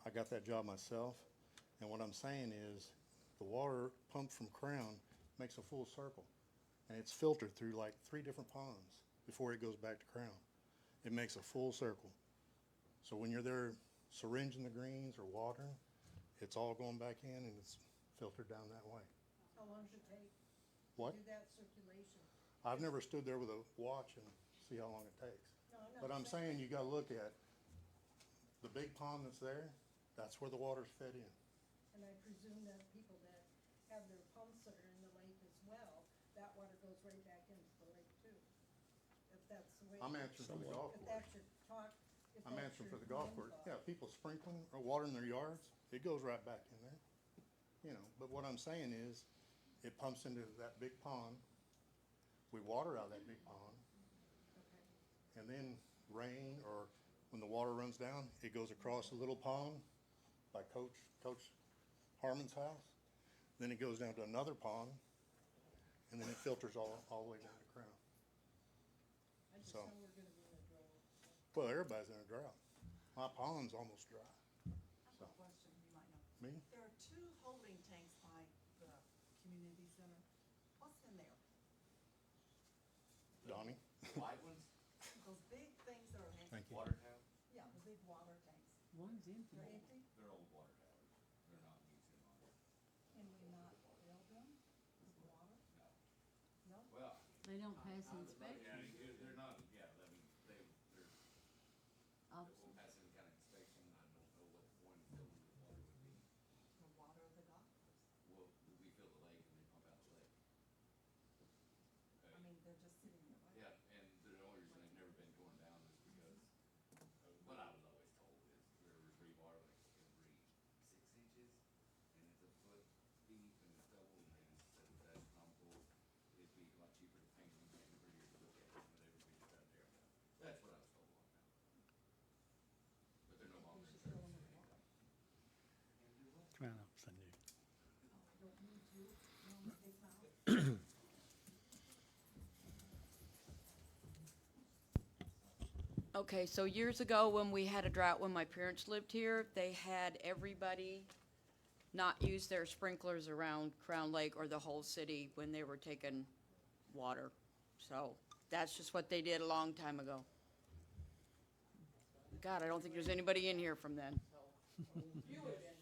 I got that job myself. And what I'm saying is the water pumped from Crown makes a full circle. And it's filtered through like 3 different ponds before it goes back to Crown. It makes a full circle. So when you're there syringing the greens or watering, it's all going back in and it's filtered down that way. How long does it take What? to do that circulation? I've never stood there with a watch and see how long it takes. No, I'm not But I'm saying you gotta look at the big pond that's there, that's where the water's fed in. And I presume that people that have their pumps that are in the lake as well, that water goes right back into the lake too. If that's the way. I'm answering for the golf If course. that's your talk. if I'm that's answering your for the golf main course. thought. Yeah, people sprinkling or watering their yards, it goes right back in there. You know, but what I'm saying is, it pumps into that big pond. We water out of that big pond. And then rain, or when the water runs down, it goes across a little pond by Coach Harmon's house. Then it goes down to another pond, and then it filters all the way down to Crown. I just So- know we're gonna be in a drought. Well, everybody's in a drought. My pond's almost dry. I have a question, you might know. Me? There are 2 holding tanks by the community center. What's in there? Donnie? White ones, Those big things that are empty? Thank you. water tower, Yeah, the big water tanks. One's empty. They're empty? they're old water towers, they're not used anymore. Can we not fill them with water? No. No? Well, They don't pass yeah, inspection. they're not, yeah, I mean, they're, Oh, they won't pass any kind of inspection, I don't know what the point of filling with water would be. The water of the golf course. Well, we fill the lake and they pump out the lake. I mean, they're just sitting in the lake. Yeah, and the only reason they've never been going down is because, what I was always told is there was rebar like every 6 inches, and it's a foot deep and it's double, and they just said it's astronomical. It'd be a lot cheaper to paint them and prettier to look at, but everybody just got there. That's what I was told a long time ago. But they're no longer. Just fill them with water. Come on up, Cindy. Don't need to, no mistake now. Okay, so years ago, when we had a drought, when my parents lived here, they had everybody not use their sprinklers around Crown Lake or the whole city when they were taking water. So that's just what they did a long time ago. God, I don't think there's anybody in here from then. You would have been.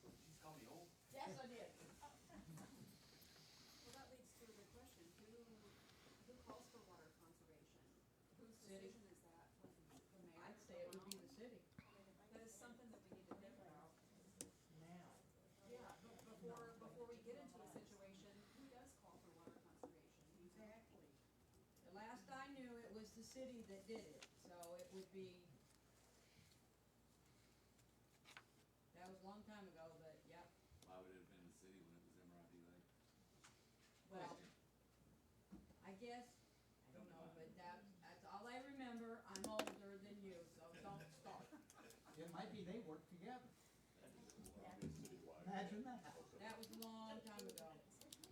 She's called me old. Yes, I did. Well, that leads to the question, who calls for water conservation? Whose City. decision is that? The mayor? I'd say it would be the city. That is something that we need to think about. Now. Yeah, but before we get into a situation, who does call for water conservation? Exactly. The last I knew, it was the city that did it, so it would be. That was a long time ago, but yep. Why would it have been the city when it was Emerald Lake? Well, I guess, I don't know, but that's all I remember. I'm older than you, so don't start. It might be they work together. Imagine that. That was a long time ago.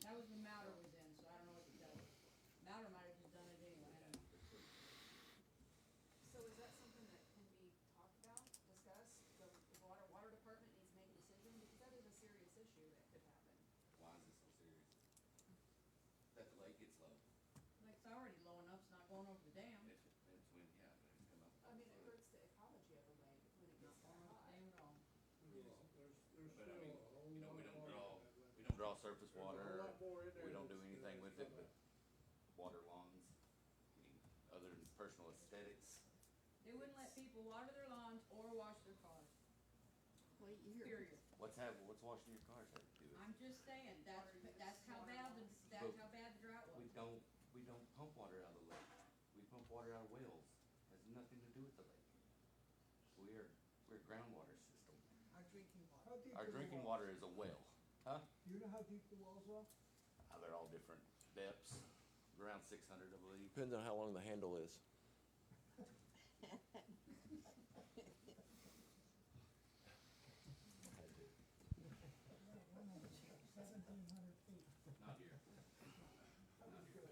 That was when Mauder was in, so I don't know what to tell you. Mauder might have just done it anyway, I don't know. So is that something that can be talked about, discussed? The water department needs to make a decision, because that is a serious issue that could happen. Why is it so serious? That the lake gets low. Lake's already low enough, it's not going over the dam. It's when, yeah, but it's come up. I mean, it hurts the ecology of the lake when it gets that Not high. dam at all. But I mean, you know, we don't draw surface water, we don't do anything with it, but water lawns, I mean, other than personal aesthetics. They wouldn't let people water their lawns or wash their cars, Wait, you're, period. What's washing your cars have to do with it? I'm just saying, that's how bad the drought was. We don't pump water out of the lake. We pump water out of wells. Has nothing to do with the lake. We're a groundwater system. Our drinking water. How deep Our are the drinking wells? water is a well. Huh? Do you know how deep the wells are? They're all different depths, around 600, I believe. Depends on how long the handle is. Not here. Not here.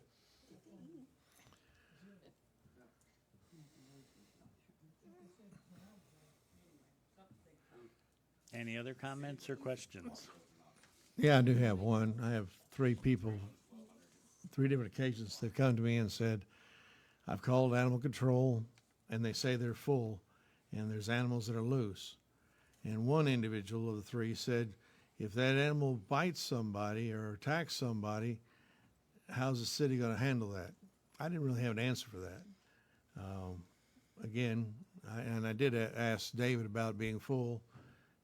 Any other comments or questions? Yeah, I do have one. I have three people, three different occasions, they've come to me and said, I've called animal control and they say they're full and there's animals that are loose. And one individual of the three said, if that animal bites somebody or attacks somebody, how's the city gonna handle that? I didn't really have an answer for that. Again, I did ask David about being full.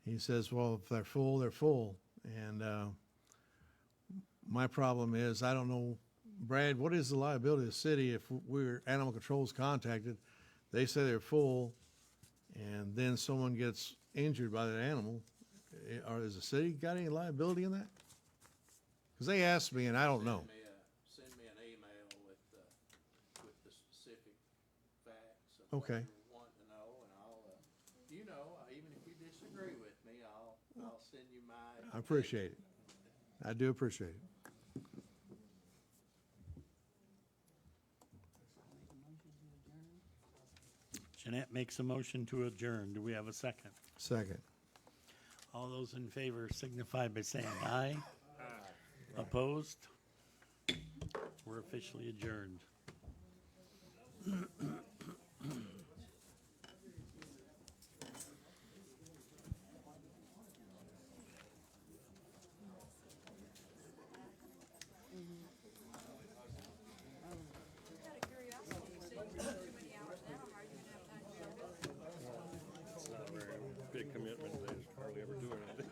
He says, well, if they're full, they're full. And my problem is, I don't know, Brad, what is the liability of the city if we're, animal control's contacted, they say they're full, and then someone gets injured by that animal, or has the city got any liability in that? Because they asked me, and I don't know. Send me an email with the specific facts of Okay. what you want to know, and I'll, even if you disagree with me, I'll send you my. I appreciate it. I do appreciate it. Jeanette makes a motion to adjourn. Do we have a second? Second. All those in favor signify by saying aye. Opposed? We're officially adjourned. It's not a very big commitment, they hardly ever do anything.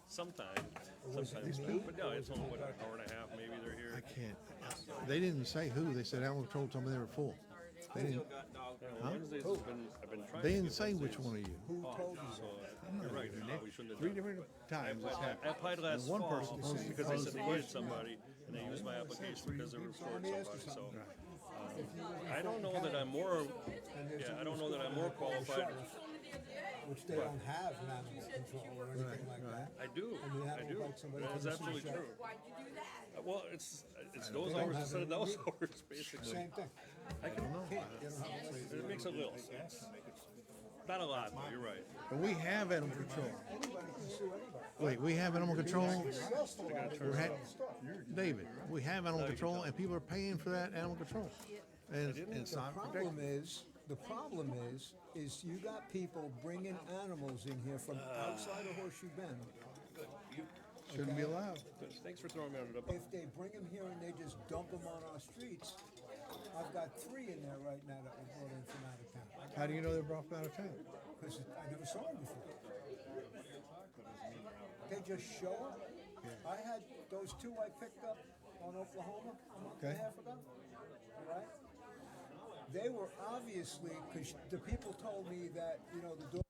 Sometimes, but no, it's only, what, an hour and a half, maybe they're here. I can't. They didn't say who. They said animal control told me they were full. They didn't. Yeah, Wednesdays I've been trying. They to didn't get say Wednesdays which one of you. off, so, you're right, we shouldn't have Three done it. different times this I happened. applied last One fall person because they said they needed somebody, and they used my application because they were short somebody, so. I don't know that I'm more, I don't know that I'm more qualified. Which they don't have an animal control or anything like that. I do, And the I animal do. bites somebody, That is can you absolutely sue true. Well, it's those They don't hours have instead of any those either. hours, basically. Same thing. I can, They don't have a place. it makes a little sense. Not a lot, though, you're right. But we have animal control. Anybody can sue anybody. Wait, we have animal control? We're Turn David, we have animal control and people are paying for that animal control. And it's The not problem protected. is you got people bringing animals in here from outside of Horseshoe Bend. Shouldn't be allowed. Thanks for throwing me under the bus. If they bring them here and they just dump them on our streets, I've got 3 in there right now that were brought in from out of town. How do you know they're brought from out of town? Because I never saw them before. They just show up. I had those 2 I picked up on Oklahoma a month and a half ago, right? They were obviously, because the people told me that, the dog